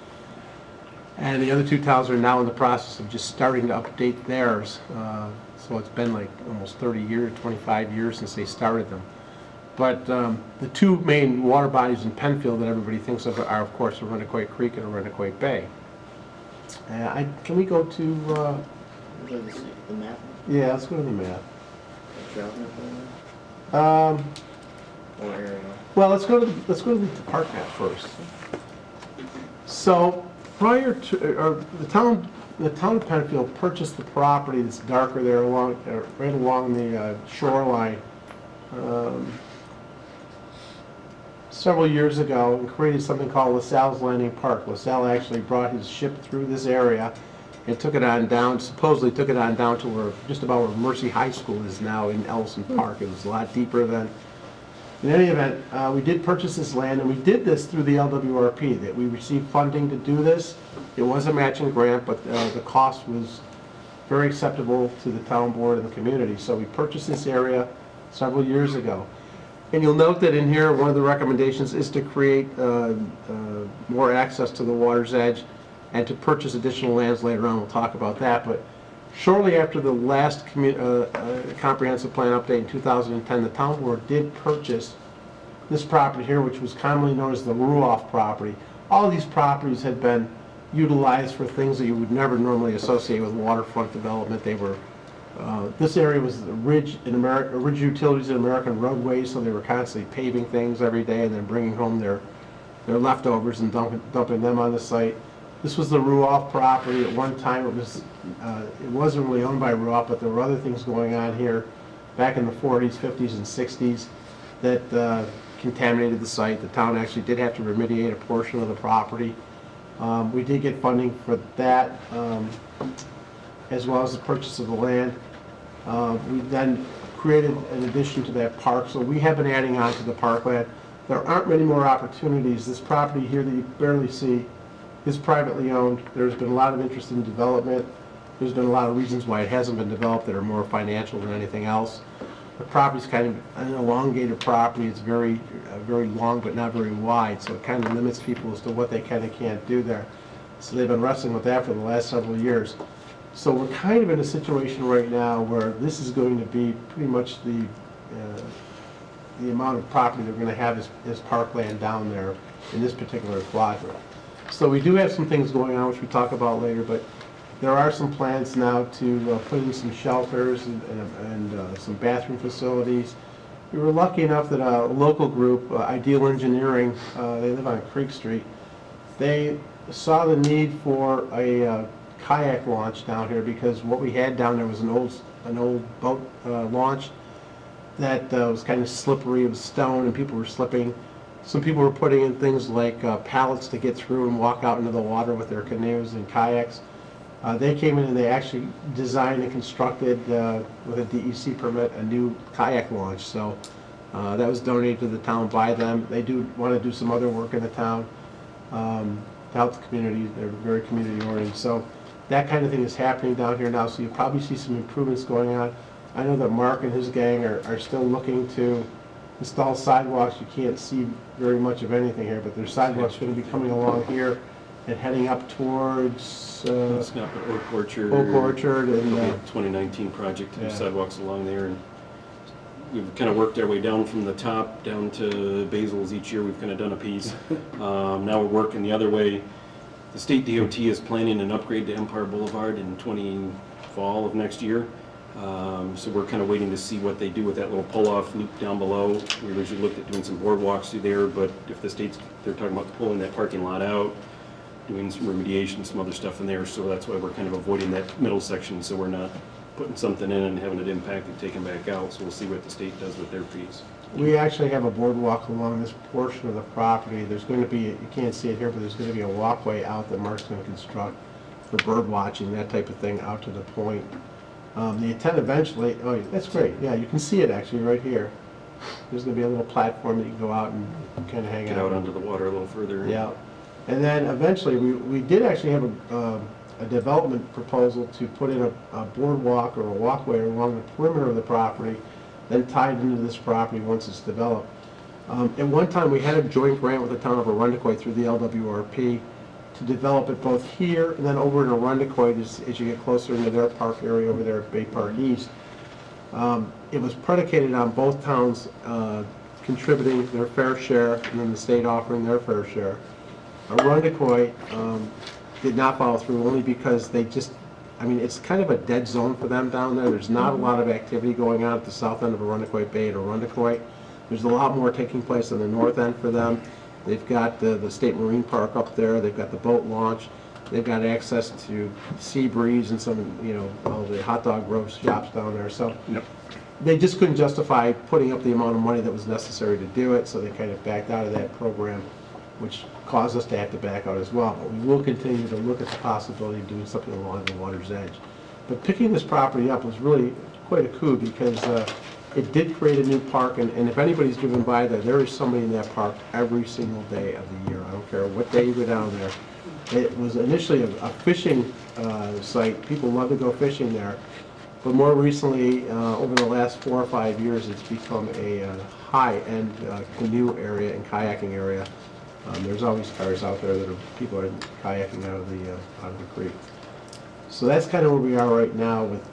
And the other two towns are now in the process of just starting to update theirs. So it's been like almost 30 years, 25 years since they started them. But the two main water bodies in Penfield that everybody thinks of are, of course, Irondequoit Creek and Irondequoit Bay. Can we go to... The map? Yeah, let's go to the map. Or area? Well, let's go to the park map first. So prior to, the town of Penfield purchased the property that's darker there right along the shoreline several years ago and created something called LaSalle's Landing Park. LaSalle actually brought his ship through this area and took it on down, supposedly took it on down to where, just about where Mercy High School is now in Ellison Park. It was a lot deeper then. In any event, we did purchase this land, and we did this through the LWRP, that we received funding to do this. It was a matching grant, but the cost was very acceptable to the town board and the community. So we purchased this area several years ago. And you'll note that in here, one of the recommendations is to create more access to the water's edge and to purchase additional lands later on. We'll talk about that. But shortly after the last comprehensive plan update in 2010, the town board did purchase this property here, which was commonly known as the Ruoff property. All these properties had been utilized for things that you would never normally associate with waterfront development. They were, this area was the ridge utilities in American roadways, so they were constantly paving things every day and then bringing home their leftovers and dumping them on the site. This was the Ruoff property. At one time it wasn't really owned by Ruoff, but there were other things going on here back in the 40s, 50s, and 60s that contaminated the site. The town actually did have to remediate a portion of the property. We did get funding for that, as well as the purchase of the land. We then created an addition to that park, so we have been adding on to the parkland. There aren't many more opportunities. This property here that you barely see is privately owned. There's been a lot of interest in development. There's been a lot of reasons why it hasn't been developed that are more financial than anything else. The property's kind of an elongated property. It's very long but not very wide, so it kind of limits people as to what they can and can't do there. So they've been wrestling with that for the last several years. So we're kind of in a situation right now where this is going to be pretty much the amount of property they're going to have as parkland down there in this particular quadrant. So we do have some things going on, which we talk about later, but there are some plans now to put in some shelters and some bathroom facilities. We were lucky enough that a local group, Ideal Engineering, they live on Creek Street, They saw the need for a kayak launch down here because what we had down there was an old boat launch that was kind of slippery. It was stone and people were slipping. Some people were putting in things like pallets to get through and walk out into the water with their canoes and kayaks. They came in and they actually designed and constructed, with a DEC permit, a new kayak launch. So that was donated to the town by them. They do want to do some other work in the town to help the community. They're very community oriented. So that kind of thing is happening down here now. So you'll probably see some improvements going on. I know that Mark and his gang are still looking to install sidewalks. You can't see very much of anything here, but there's sidewalks going to be coming along here and heading up towards It's not the Oak Orchard. Oak Orchard and It'll be a 2019 project to do Yeah. sidewalks along there. And we've kind of worked our way down from the top down to Basil's each year. We've kind of done a piece. Now we're working the other way. The state DOT is planning an upgrade to Empire Boulevard in fall of next year. So we're kind of waiting to see what they do with that little pull-off loop down below. We originally looked at doing some boardwalks through there, but if they're talking about pulling that parking lot out, doing some remediation, some other stuff in there, so that's why we're kind of avoiding that middle section, so we're not putting something in and having it impact and taken back out. So we'll see what the state does with their piece. we actually have a boardwalk along this portion of the property. There's going to be, you can't see it here, but there's going to be a walkway out that Mark's going to construct for bird watching, that type of thing, out to the point. The intent eventually, oh, that's great, yeah, you can see it actually right here. There's going to be a little platform that you can go out and kind of hang Get out. out onto the water a little further. Yeah, and then eventually, we did actually have a development proposal to put in a boardwalk or a walkway along the perimeter of the property, then tied into this property once it's developed. At one time, we had a joint grant with the town of Irondequoit through the LWRP to develop it both here and then over in Irondequoit as you get closer into their park area over there at Bay Park East. It was predicated on both towns contributing their fair share and then the state offering their fair share. Irondequoit did not follow through only because they just, I mean, it's kind of a dead zone for them down there. There's not a lot of activity going on at the south end of Irondequoit Bay at Irondequoit. There's a lot more taking place on the north end for them. They've got the State Marine Park up there. They've got the boat launch. They've got access to Sea Breeze and some, you know, all the hot dog roast shops down there. So Yep. they just couldn't justify putting up the amount of money that was necessary to do it, so they kind of backed out of that program, which caused us to have to back out as well. But we will continue to look at the possibility of doing something along the water's edge. But picking this property up was really quite a coup because it did create a new park, and if anybody's driven by there is somebody in that park every single day of the year. I don't care what day you go down there. It was initially a fishing site. People love to go fishing there. But more recently, over the last 4 or 5 years, it's become a high-end canoe area and kayaking area. There's always cars out there that people are kayaking out of the creek. So that's kind of where we are right now with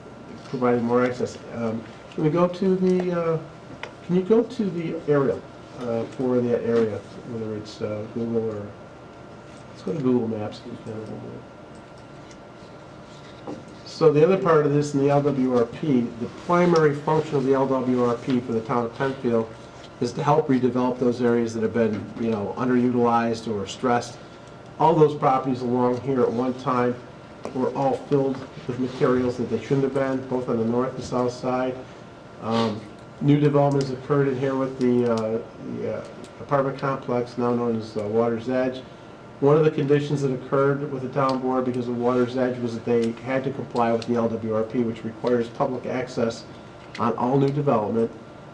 providing more access. Can we go to the? Can you go to the aerial for that area, whether it's Google or let's go to Google Maps. So the other part of this in the LWRP, the primary function of the LWRP for the town of Penfield is to help redevelop those areas that have been, you know, underutilized or stressed. All those properties along here at one time were all filled with materials that they shouldn't have been, both on the north and south side. New developments occurred in here with the apartment complex, now known as Water's Edge. One of the conditions that occurred with the town board because of Water's Edge was that they had to comply with the LWRP, which requires public access on all new development.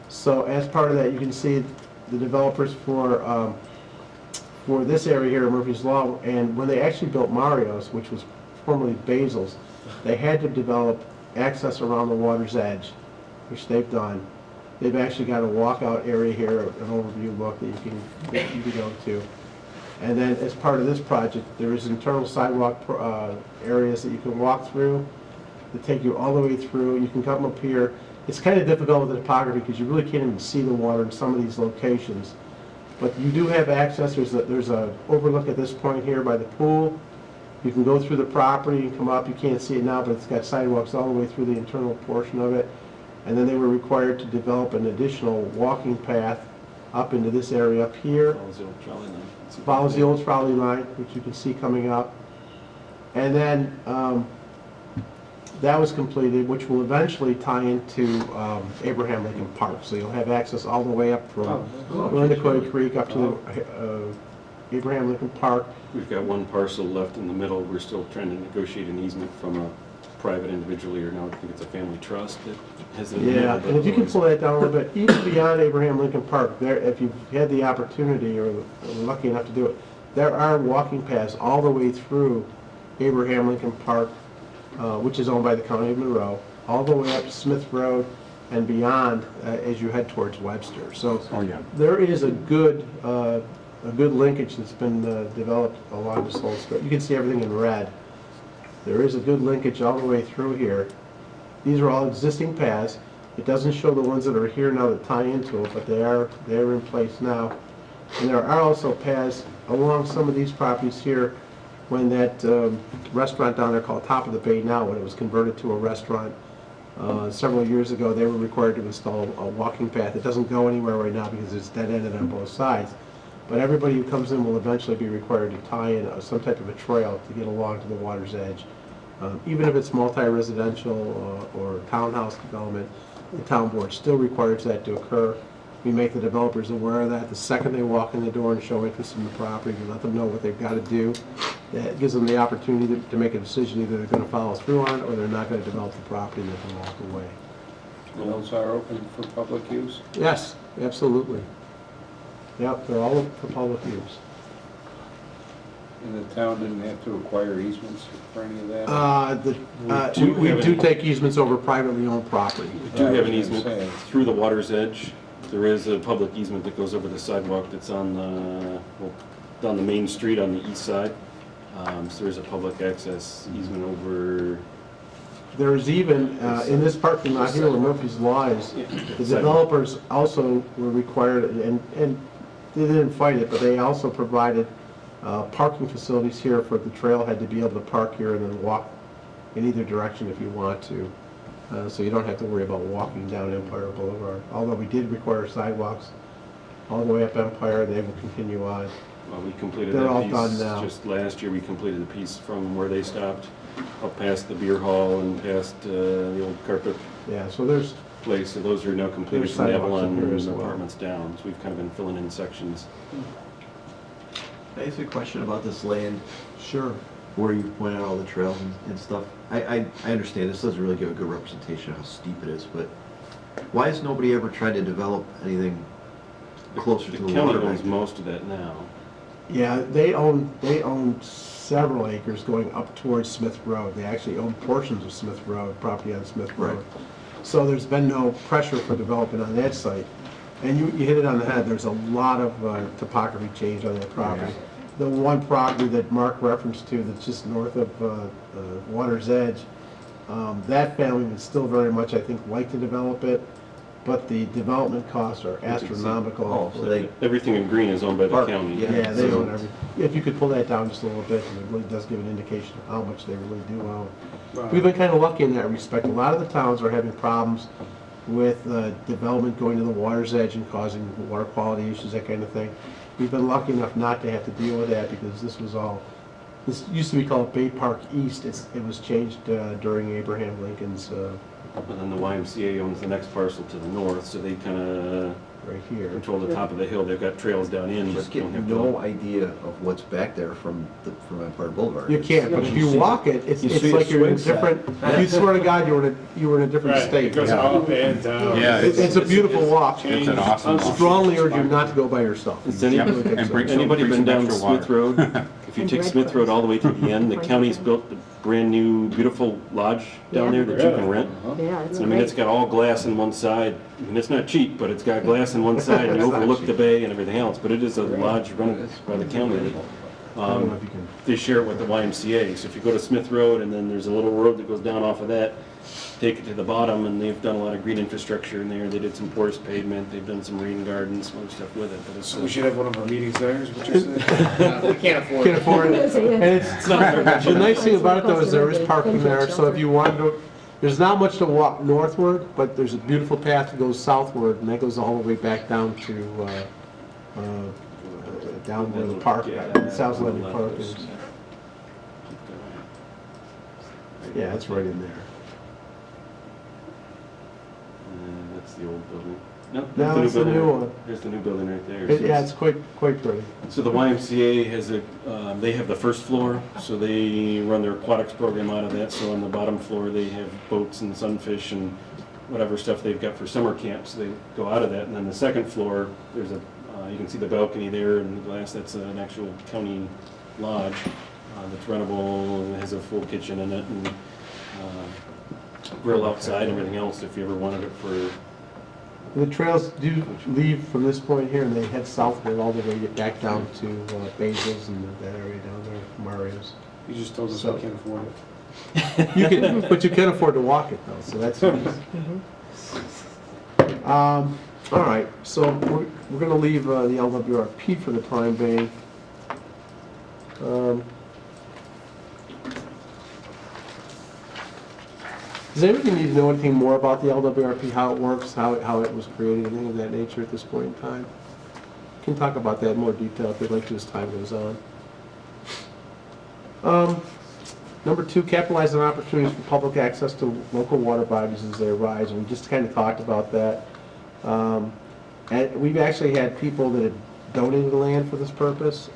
So as part of that, you can see the developers for this area here, Murphy's Law, and when they actually built Mario's, which was formerly Basil's, they had to develop access around the Water's Edge, which they've done. They've actually got a walkout area here, an overview look that you can go to. And then as part of this project, there is internal sidewalk areas that you can walk through that take you all the way through. You can come up here. It's kind of difficult with the topography because you really can't even see the water in some of these locations. But you do have access. There's a overlook at this point here by the pool. You can go through the property and come up. You can't see it now, but it's got sidewalks all the way through the internal portion of it. And then they were required to develop an additional walking path up into this area up here. Follows the old trolley line. Follows the old trolley line, which you can see coming up. And then that was completed, which will eventually tie into Abraham Lincoln Park. So you'll have access all the way up from Irondequoit Creek up to Abraham Lincoln Park. We've got one parcel left in the middle. We're still trying to negotiate an easement from a private individual, or now I think it's a family trust that has it in the middle, Yeah, but and if you can otherwise- pull that down a little bit, even beyond Abraham Lincoln Park, there, if you've had the opportunity or lucky enough to do it, there are walking paths all the way through Abraham Lincoln Park, which is owned by the County of Monroe, all the way up to Smith Road and beyond as you head towards Webster. So Oh, yeah. there is a good linkage that's been developed along this whole stretch. You can see everything in red. There is a good linkage all the way through here. These are all existing paths. It doesn't show the ones that are here now that tie into it, but they're in place now. And there are also paths along some of these properties here. When that restaurant down there called Top of the Bay now, when it was converted to a restaurant several years ago, they were required to install a walking path. It doesn't go anywhere right now because it's dead-ended on both sides. But everybody who comes in will eventually be required to tie in some type of a trail to get along to the water's edge. Even if it's multi-residential or townhouse development, the town board still requires that to occur. We make the developers aware of that. The second they walk in the door and show interest in the property, we let them know what they've got to do. That gives them the opportunity to make a decision. Either they're going to follow through on it or they're not going to develop the property and they can walk away. Those are open for public use? Yes, absolutely. Yep, they're all for public use. And the town didn't have to acquire easements for any of that? We do take easements over privately owned property. We do have an easement Saying. through the water's edge. There is a public easement that goes over the sidewalk that's on the, well, down the main street on the east side. So there's a public access easement over, There is even, in this parking lot here where Murphy's Law is, the developers also were required, and they didn't fight it, but they also provided parking facilities here for the trailhead to be able to park here and then walk in either direction if you want to. So you don't have to worry about walking down Empire Boulevard. Although we did require sidewalks all the way up Empire, they will continue on. we completed They're all that done piece now. just last year. We completed the piece from where they stopped, up past the beer hall and past the old carpet Yeah, so there's, place. So those are now completed There's from the sidewalks up here Avalon as well. apartments down. So we've kind of been filling in sections. Can I ask you a question about this land sure. where you point out all the trails and stuff? I understand this doesn't really give a good representation of how steep it is, but why has nobody ever tried to develop anything closer to the county water? owns most of that now. Yeah, they own several acres going up towards Smith Road. They actually own portions of Smith Road, property on Smith Road. So there's been no pressure for development on that site. And you hit it on the head, there's a lot of topography change on that property. The one property that Mark referenced to that's just north of Water's Edge, that family would still very much, I think, like to develop it, but the development costs are astronomical. Oh, so they, Everything in green is owned by the Park, county. Yeah, they own everything. If you could pull that down just a little bit, it really does give an indication of how much they really do own. We've been kind of lucky in that respect. A lot of the towns are having problems with development going to the water's edge and causing water quality issues, that kind of thing. We've been lucky enough not to have to deal with that because this used to be called Bay Park East. It was changed during Abraham Lincoln's And then the YMCA owns the next parcel to the north, so they kind of right here. control the top of the hill. They've got trails down in, just but get don't have no to. idea of what's back there from Empire Boulevard. You can't, but if you walk it, it's see like a you're in a swing set. different, you swear to God you were in a different Right, state. it goes up and down. Yeah, It's a beautiful walk. It's an awesome walk. Strongly urge you not to go by yourself. Has Yep, anybody, and bring anybody some been down extra Smith water. Road? If you And take bread Smith Road crust. all the way to the end, the Fried county's chicken. built a brand new, beautiful lodge down there that you can rent. Yeah, it's I mean, it's great. got all glass on one side. I mean, it's not cheap, but it's got glass on one side and you overlook the bay and everything else. But it is a lodge run by the county. I don't know if you can. They share it with the YMCA. So if you go to Smith Road and then there's a little road that goes down off of that, take it to the bottom, and they've done a lot of green infrastructure in there. They did some porous pavement, they've done some rain gardens, some other stuff with it. But it's, So we should have one of our meetings there, is what you're saying? We can't afford Can't it. afford it. And it's, the nice thing about it though is there is parking there, so if you wanted to, There's not much to walk northward, but there's a beautiful path that goes southward, and that goes all the way back down to, down where the park, South Levy Park is. Yeah, it's right in there. That's the old building. No, No, it's the new building. one. There's the new building right there. Yeah, it's quite pretty. So the YMCA has they have the first floor, so they run their aquatics program out of that. So on the bottom floor, they have boats and sunfish and whatever stuff they've got for summer camps. They go out of that, and then the second floor, there's a you can see the balcony there and the glass. That's an actual county lodge that's rentable and has a full kitchen in it and grill outside and everything else if you ever wanted it for. The trails do leave from this point here, and they head southward all the way back down to Basil's and that area down there, Mario's. You just told us I can't afford it. You can, but you can afford to walk it though, so that's nice. All right, so we're going to leave the LWRP for the time being. Does anybody need to know anything more about the LWRP, how it works, how it was created, anything of that nature at this point in time? We can talk about that in more detail if you'd like to as time goes on. Number 2, capitalize on opportunities for public access to local water bodies as they arise. And we just kind of talked about that. And we've actually had people that have donated land for this purpose.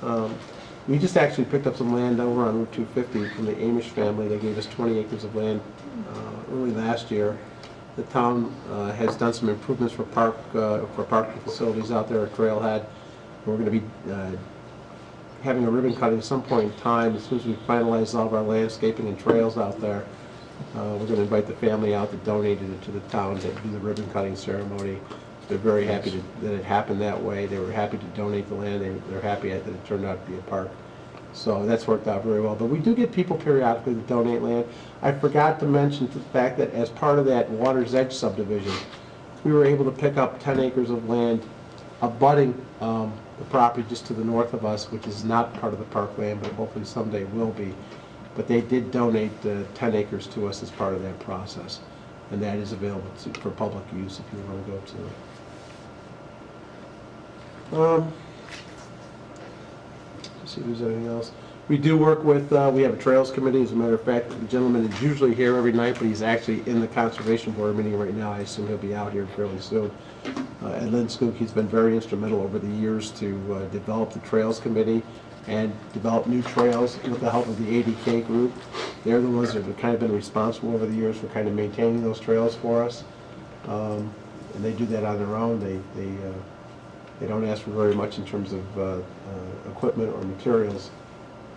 We just actually picked up some land over on Route 250 from the Amish family. They gave us 20 acres of land early last year. The town has done some improvements for parking facilities out there at Trailhead. We're going to be having a ribbon cutting at some point in time. As soon as we finalize all of our landscaping and trails out there, we're going to invite the family out that donated it to the town to do the ribbon cutting ceremony. They're very happy that it happened that way. They were happy to donate the land. They're happy that it turned out to be a park. So that's worked out very well. But we do get people periodically that donate land. I forgot to mention the fact that as part of that Water's Edge subdivision, we were able to pick up 10 acres of land abutting the property just to the north of us, which is not part of the parkland, but hopefully someday will be. But they did donate 10 acres to us as part of that process. And that is available for public use if you want to go to it. Let's see if there's anything else. We do work with, we have a Trails Committee. As a matter of fact, the gentleman is usually here every night, but he's actually in the Conservation Board meeting right now. I assume he'll be out here fairly soon. And Lynn Skook, he's been very instrumental over the years to develop the Trails Committee and develop new trails with the help of the ADK group. They're the ones that have kind of been responsible over the years for kind of maintaining those trails for us. And they do that on their own. They don't ask for very much in terms of equipment or materials,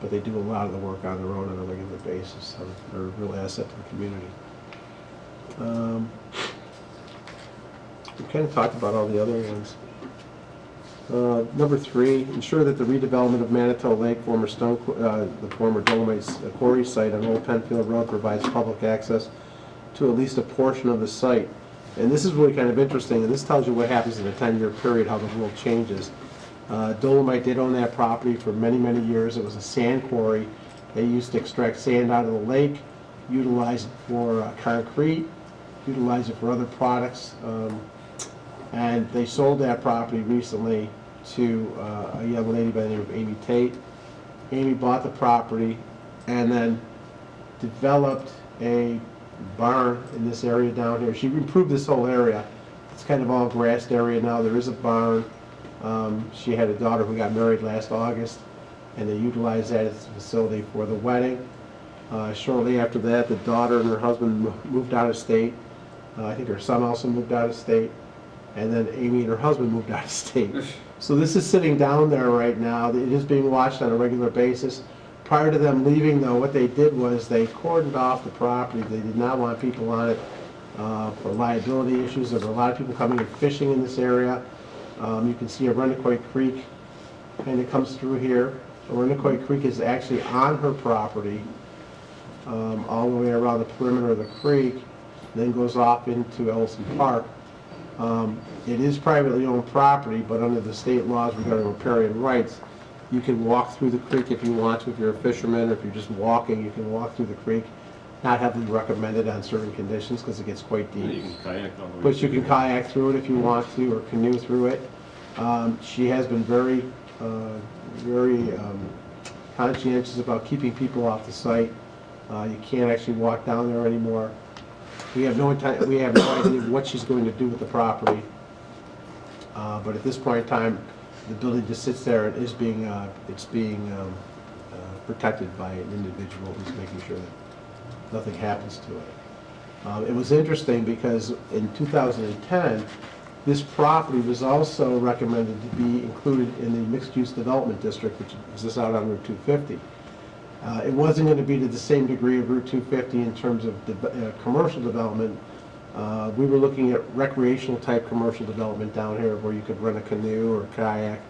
but they do a lot of the work on their own on a regular basis. So they're a real asset to the community. We kind of talked about all the other ones. Number 3, ensure that the redevelopment of Manitou Lake, the former Dolomite quarry site on Old Penfield Road, provides public access to at least a portion of the site. And this is really kind of interesting, and this tells you what happens in a 10-year period, how the world changes. Dolomite did own that property for many, many years. It was a sand quarry. They used to extract sand out of the lake, utilize it for concrete, utilize it for other products. And they sold that property recently to a young lady by the name of Amy Tate. Amy bought the property and then developed a barn in this area down here. She improved this whole area. It's kind of all grassed area now. There is a barn. She had a daughter who got married last August, and they utilized that as a facility for the wedding. Shortly after that, the daughter and her husband moved out of state. I think her son also moved out of state. And then Amy and her husband moved out of state. So this is sitting down there right now. It is being watched on a regular basis. Prior to them leaving, though, what they did was they cordoned off the property. They did not want people on it for liability issues. There were a lot of people coming and fishing in this area. You can see Irondequoit Creek kind of comes through here. Irondequoit Creek is actually on her property all the way around the perimeter of the creek, then goes off into Ellison Park. It is privately owned property, but under the state laws regarding riparian rights, you can walk through the creek if you want to. If you're a fisherman or if you're just walking, you can walk through the creek. not heavily recommended on certain conditions because it gets quite You deep. can kayak all the way. But you can kayak through it if you want to, or canoe through it. She has been very conscientious about keeping people off the site. You can't actually walk down there anymore. We have no idea what she's going to do with the property. But at this point in time, the building just sits there and it's being protected by an individual who's making sure that nothing happens to it. It was interesting because in 2010, this property was also recommended to be included in the mixed-use development district, which exists out on Route 250. It wasn't going to be to the same degree of Route 250 in terms of commercial development. We were looking at recreational type commercial development down here where you could rent a canoe or kayak.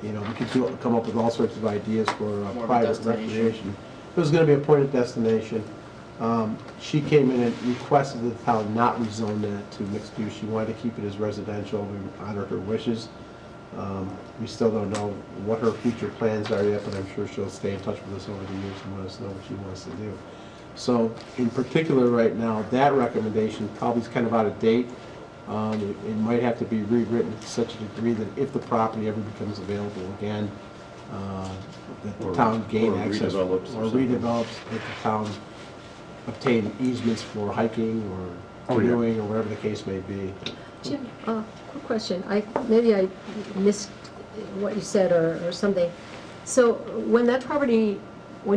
You know, we could come up with all sorts of ideas for More of a private destination. recreation. It was going to be a pointed destination. She came in and requested that the town not rezone that to mixed use. She wanted to keep it as residential. We honored her wishes. We still don't know what her future plans are yet, but I'm sure she'll stay in touch with us over the years and let us know what she wants to do. So in particular right now, that recommendation probably is kind of out of date. It might have to be rewritten to such a degree that if the property ever becomes available again, that the town gain or access. redevelops or Or something. redevelops, that the town obtain easements for hiking or Oh, yeah. canoeing or whatever the case may be. Jim, quick question. Maybe I missed what you said or something. So when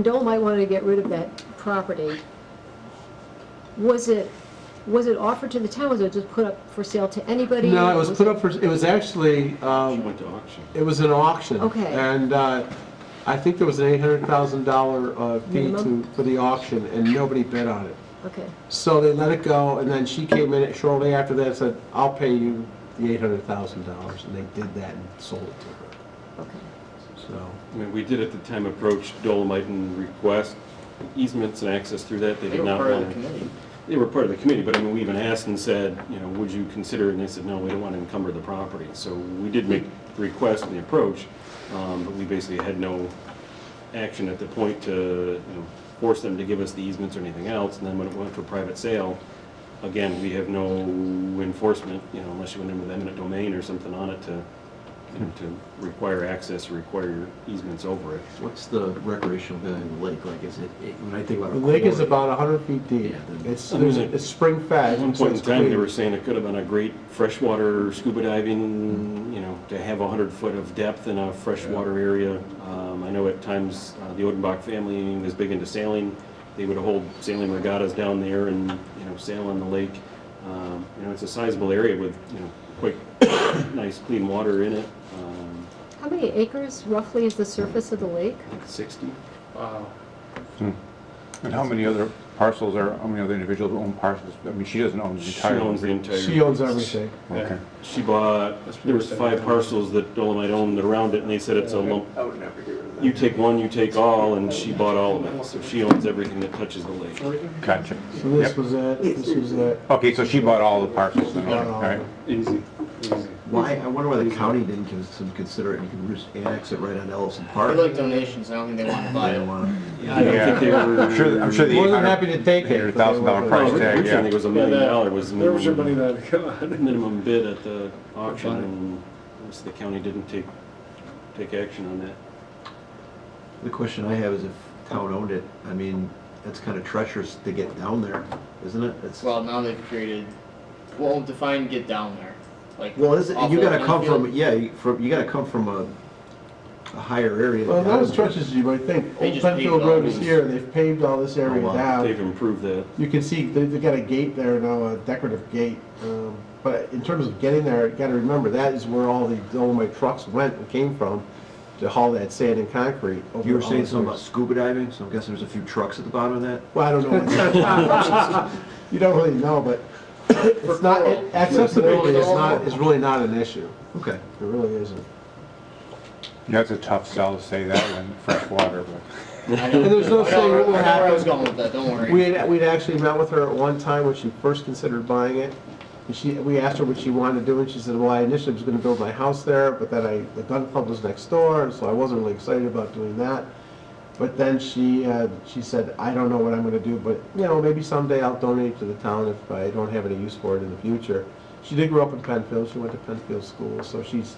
Dolomite wanted to get rid of that property, was it offered to the town, or was it just put up for sale to anybody? No, it was put up for, it was actually, She went to auction. it was an auction. Okay. And I think there was an $800,000 fee Minimum? for the auction, and nobody bid on it. Okay, So they let it go, and then she came in shortly after that and said, I'll pay you the $800,000, and they did that and sold it to her. okay. So, I mean, we did at the time approach Dolomite and request easements and access through that. They They did were not part of want the to. committee. They were part of the committee, but I mean, we even asked and said, you know, would you consider it? And they said, no, we don't want to encumber the property. So we did make the request and the approach, but we basically had no action at the point to, you know, force them to give us the easements or anything else. And then when it went for private sale, again, we have no enforcement, you know, unless you went into the eminent domain or something on it to, you know, to require access or require easements over it. What's the recreational value of the lake? Like, is it, when I think about the a lake is quarry- about 100 feet deep. Yeah, then- It's spring fed. At one point in time, they were saying it could have been a great freshwater scuba diving, you know, to have 100 foot of depth in a freshwater area. I know at times the Odenbach family was big into sailing. They would hold sailing regattas down there and, you know, sail on the lake. You know, it's a sizable area with, you know, quite nice clean water in it. How many acres roughly is the surface of the lake? I think 60. Wow. And how many other individuals own parcels? I mean, she doesn't own the She entire. owns the entire. She owns everything. Okay. She bought, there was 5 parcels that Dolomite owned around it, and they said it's a lump. I would never get rid of that. You take one, you take all, and she bought all of it. So she owns everything that touches the lake. Gotcha. So this Yep. was it, this was it. Okay, so she bought all the parcels then, Bought all all right. of Easy, easy. Why, I wonder why the county didn't consider it, you could just annex it right on Ellison They Park. like donations, I don't think they want to buy They it. don't wanna- I don't think they were. I'm sure the More than happy to take it. but they $800,000 weren't- price No, tag, originally yeah. it was $1 million was the Where was your money minimum, then? Come on. minimum bid at the auction, and obviously the county didn't take action on that. The question I have is if town owned it, I mean, that's kind of treacherous to get down there, isn't it? It's, Well, now they've created, well, define get down there. Like, well, is it, off you of gotta come from, Penfield? yeah, you gotta come from a higher area. Well, not as down. stretch as you might think. They Old just Penfield paved Road all is these. here, they've paved all this area Oh, wow. down. They've improved that. You can see, they've got a gate there now, a decorative gate. But in terms of getting there, you gotta remember, that is where all the Dolomite trucks went and came from to haul that sand and concrete. over You were all saying the something about years. scuba diving, so I'm guessing there's a few trucks at the bottom of that? Well, I don't know. You don't really know, but it's not, accessibility is really not an issue. Okay. It really isn't. That's a tough sell to say that when fresh water, but. I know, And there's no I saying know what will where I was happen. going with that, don't worry. We'd actually met with her at one time when she first considered buying it. And we asked her what she wanted to do, and she said, well, I initially was gonna build my house there, but then the gun club was next door, and so I wasn't really excited about doing that. But then she said, I don't know what I'm gonna do, but, you know, maybe someday I'll donate to the town if I don't have any use for it in the future. She did grow up in Penfield, she went to Penfield School, so she's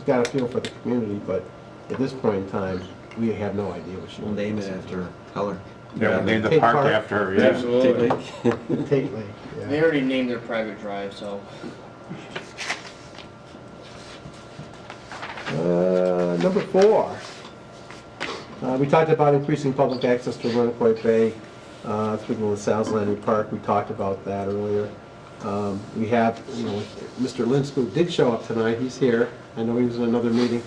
got a feel for the community, but at this point in time, we have no idea what she We'll wants. name it after her. Tell her. Yeah, we'll name the Tate park Park. after her, yeah. Absolutely. Tate Lake, They yeah. already named their private drive, so. Number 4. We talked about increasing public access to Irondequoit Bay through the LaSalle's Landing Park. We talked about that earlier. We have, you know, Mr. Linsku did show up tonight. He's here. I know he was in another meeting.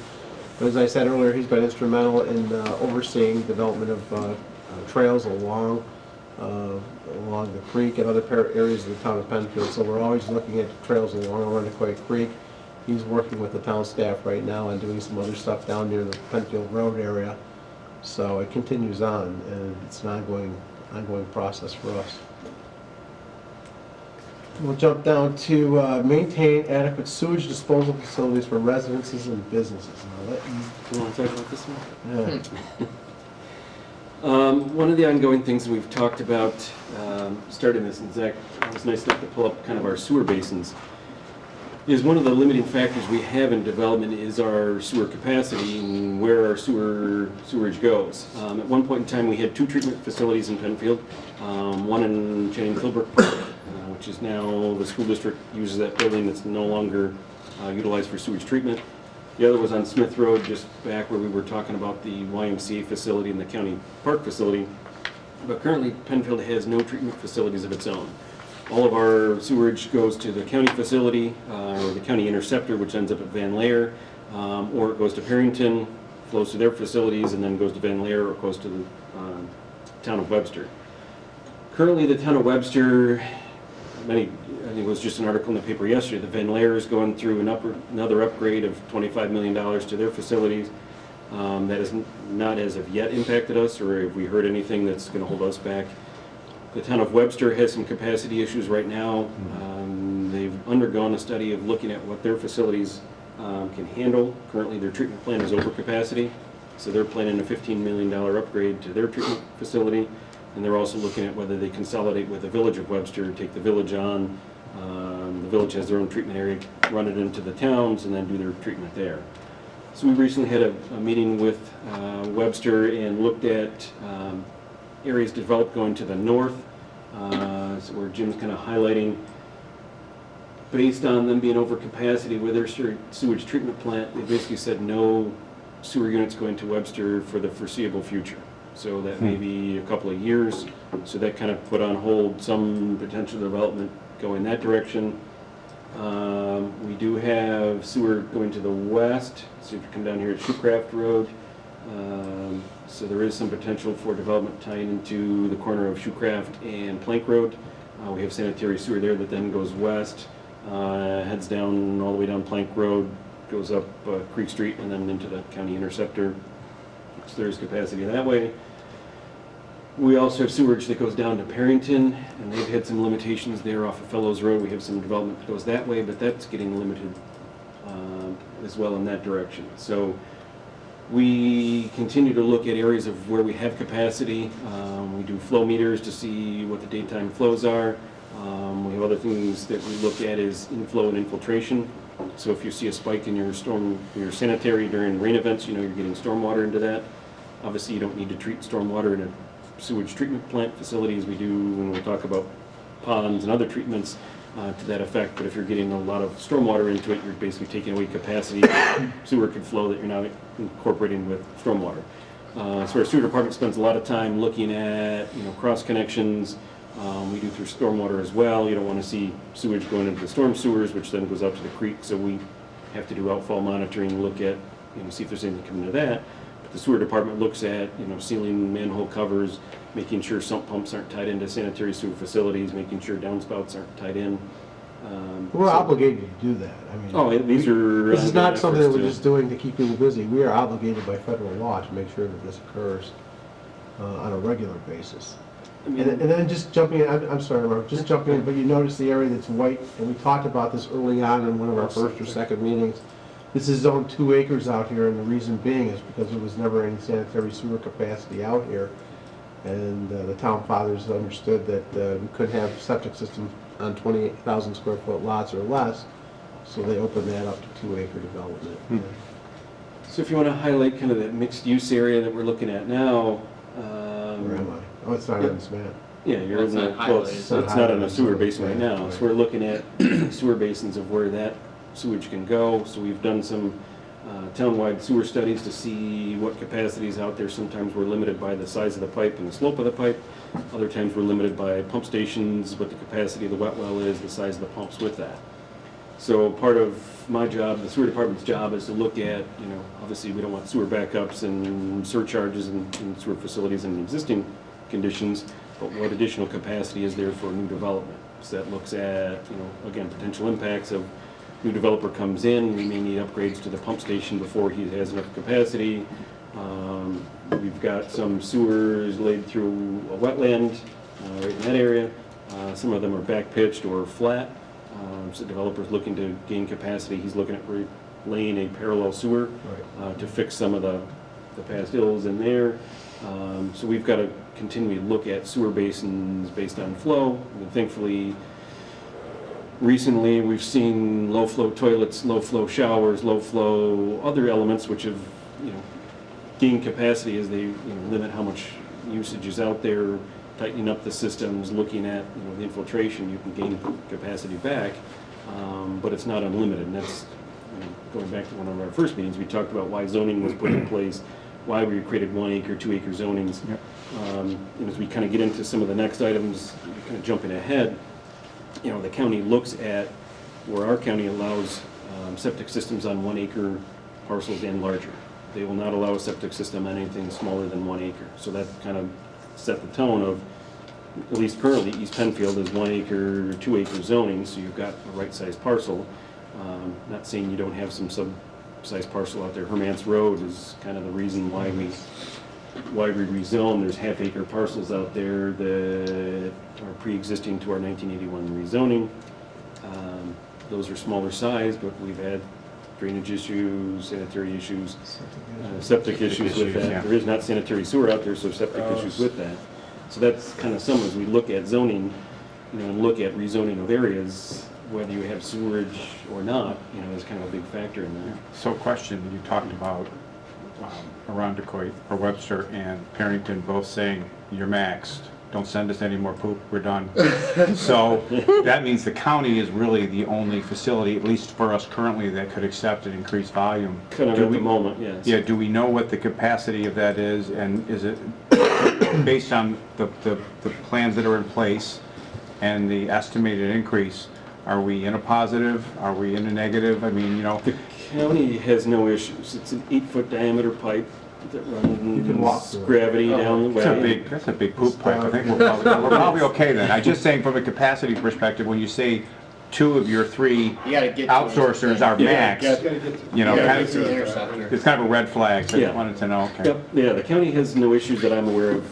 But as I said earlier, he's been instrumental in overseeing development of trails along the creek and other areas of the town of Penfield. So we're always looking at trails along Irondequoit Creek. He's working with the town staff right now and doing some other stuff down near the Penfield Road area. So it continues on, and it's an ongoing process for us. We'll jump down to maintain adequate sewage disposal facilities for residences and businesses. And I'll let you. You want to talk about this one? Yeah. One of the ongoing things we've talked about, starting this, and Zach, it was nice enough to pull up kind of our sewer basins, is one of the limiting factors we have in development is our sewer capacity and where our sewerage goes. At one point in time, we had 2 treatment facilities in Penfield, one in Channing-Philbrook Park, which is now the school district uses that building that's no longer utilized for sewage treatment. The other was on Smith Road, just back where we were talking about the YMCA facility and the county park facility. But currently, Penfield has no treatment facilities of its own. All of our sewerage goes to the county facility, or the county interceptor, which ends up at Van Laer, or it goes to Perrington, flows to their facilities, and then goes to Van Laer, or goes to the town of Webster. Currently, the town of Webster, I think it was just an article in the paper yesterday, the Van Laer is going through another upgrade of $25 million to their facilities. That has not as of yet impacted us, or have we heard anything that's going to hold us back. The town of Webster has some capacity issues right now. They've undergone a study of looking at what their facilities can handle. Currently, their treatment plant is over capacity, so they're planning a $15 million upgrade to their treatment facility. And they're also looking at whether they consolidate with the village of Webster, take the village on. The village has their own treatment area, run it into the towns, and then do their treatment there. So we recently had a meeting with Webster and looked at areas developed going to the north, so where Jim's kind of highlighting, based on them being over capacity with their sewage treatment plant, they basically said no sewer units going to Webster for the foreseeable future. So that may be a couple of years, so that kind of put on hold some potential development going that direction. We do have sewer going to the west, so if you come down here at Shoecraft Road, so there is some potential for development tying into the corner of Shoecraft and Plank Road. We have sanitary sewer there that then goes west, heads down all the way down Plank Road, goes up Creek Street, and then into the county interceptor. So there's capacity that way. We also have sewerage that goes down to Perrington, and they've had some limitations there off of Fellows Road. We have some development that goes that way, but that's getting limited as well in that direction. So we continue to look at areas of where we have capacity. We do flow meters to see what the daytime flows are. We have other things that we look at is inflow and infiltration. So if you see a spike in your sanitary during rain events, you know you're getting stormwater into that. Obviously, you don't need to treat stormwater in a sewage treatment plant facility as we do when we talk about ponds and other treatments to that effect. But if you're getting a lot of stormwater into it, you're basically taking away capacity. Sewer can flow that you're now incorporating with stormwater. So our sewer department spends a lot of time looking at cross connections. We do through stormwater as well. You don't want to see sewage going into the storm sewers, which then goes out to the creek. So we have to do outfall monitoring, look at, see if there's anything coming to that. But the sewer department looks at, sealing manhole covers, making sure sump pumps aren't tied into sanitary sewer facilities, making sure downspouts aren't tied in. We're obligated to do that. I mean, these are. This is not something that we're just doing to keep people busy. We are obligated by federal law to make sure that this occurs on a regular basis. And then just jumping in, I'm sorry, Mark, just jumping in, but you notice the area that's white, and we talked about this early on in one of our first or second meetings. This is zoned 2 acres out here, and the reason being is because there was never any sanitary sewer capacity out here. And the town fathers understood that we could have septic systems on 28,000 square foot lots or less, so they opened that up to 2 acre development. So if you want to highlight kind of that mixed use area that we're looking at now. Where am I? Oh, it's not on this map. Yeah, you're Well, in it's the, not well, highlighted. it's not on a sewer basin right Yeah, now. right. So we're looking at sewer basins of where that sewage can go. So we've done some townwide sewer studies to see what capacity is out there. Sometimes we're limited by the size of the pipe and the slope of the pipe. Other times we're limited by pump stations, what the capacity of the wet well is, the size of the pumps with that. So part of my job, the sewer department's job, is to look at, obviously we don't want sewer backups and surcharges in sewer facilities in existing conditions, but what additional capacity is there for new development? So that looks at, again, potential impacts of new developer comes in, we may need upgrades to the pump station before he has enough capacity. We've got some sewers laid through a wetland right in that area. Some of them are back pitched or flat. So developer's looking to gain capacity. He's looking at laying a parallel sewer to fix some of the past ills in there. So we've got to continually look at sewer basins based on flow. And thankfully, recently we've seen low flow toilets, low flow showers, low flow other elements which have gained capacity as they limit how much usage is out there. Tightening up the systems, looking at the infiltration, you can gain capacity back, but it's not unlimited. And that's going back to one of our first meetings. We talked about why zoning was put in place, why we created 1 acre, 2 acre zonings. Yep. And as we kind of get into some of the next items, kind of jumping ahead, the county looks at where our county allows septic systems on 1 acre parcels and larger. They will not allow a septic system on anything smaller than 1 acre. So that kind of set the tone of, at least currently, East Penfield is 1 acre, 2 acre zoning, so you've got a right sized parcel. Not saying you don't have some sub-sized parcel out there. Hermance Road is kind of the reason why we rezone. There's half acre parcels out there that are pre-existing to our 1981 rezoning. Those are smaller size, but we've had drainage issues, sanitary issues, septic issues with that. Yeah. There is not sanitary sewer out there, so septic issues with that. So that's kind of some, as we look at zoning, and look at rezoning of areas, whether you have sewerage or not, is kind of a big factor in that. So question, you talked about Irondequoit or Webster and Parrington both saying, you're maxed, don't send us any more poop, we're done. So that means the county is really the only facility, at least for us currently, that could accept an increased volume. Kind of Do at we- the moment, yes. Yeah, do we know what the capacity of that is, and is it based on the plans that are in place and the estimated increase? Are we in a positive? Are we in a negative? I mean, The county has no issues. It's an 8-foot diameter pipe that You can walk runs through it. gravity down the way. that's a big poop pipe. I think we're probably okay then. I'm just saying from a capacity perspective, when you say 2 of your 3 You gotta get to outsourcers are Yeah, maxed, You gotta kind get to the of, interceptor. it's kind of a red flag, so I Yeah. just wanted to know, okay. Yep, yeah, the county has no issues that I'm aware of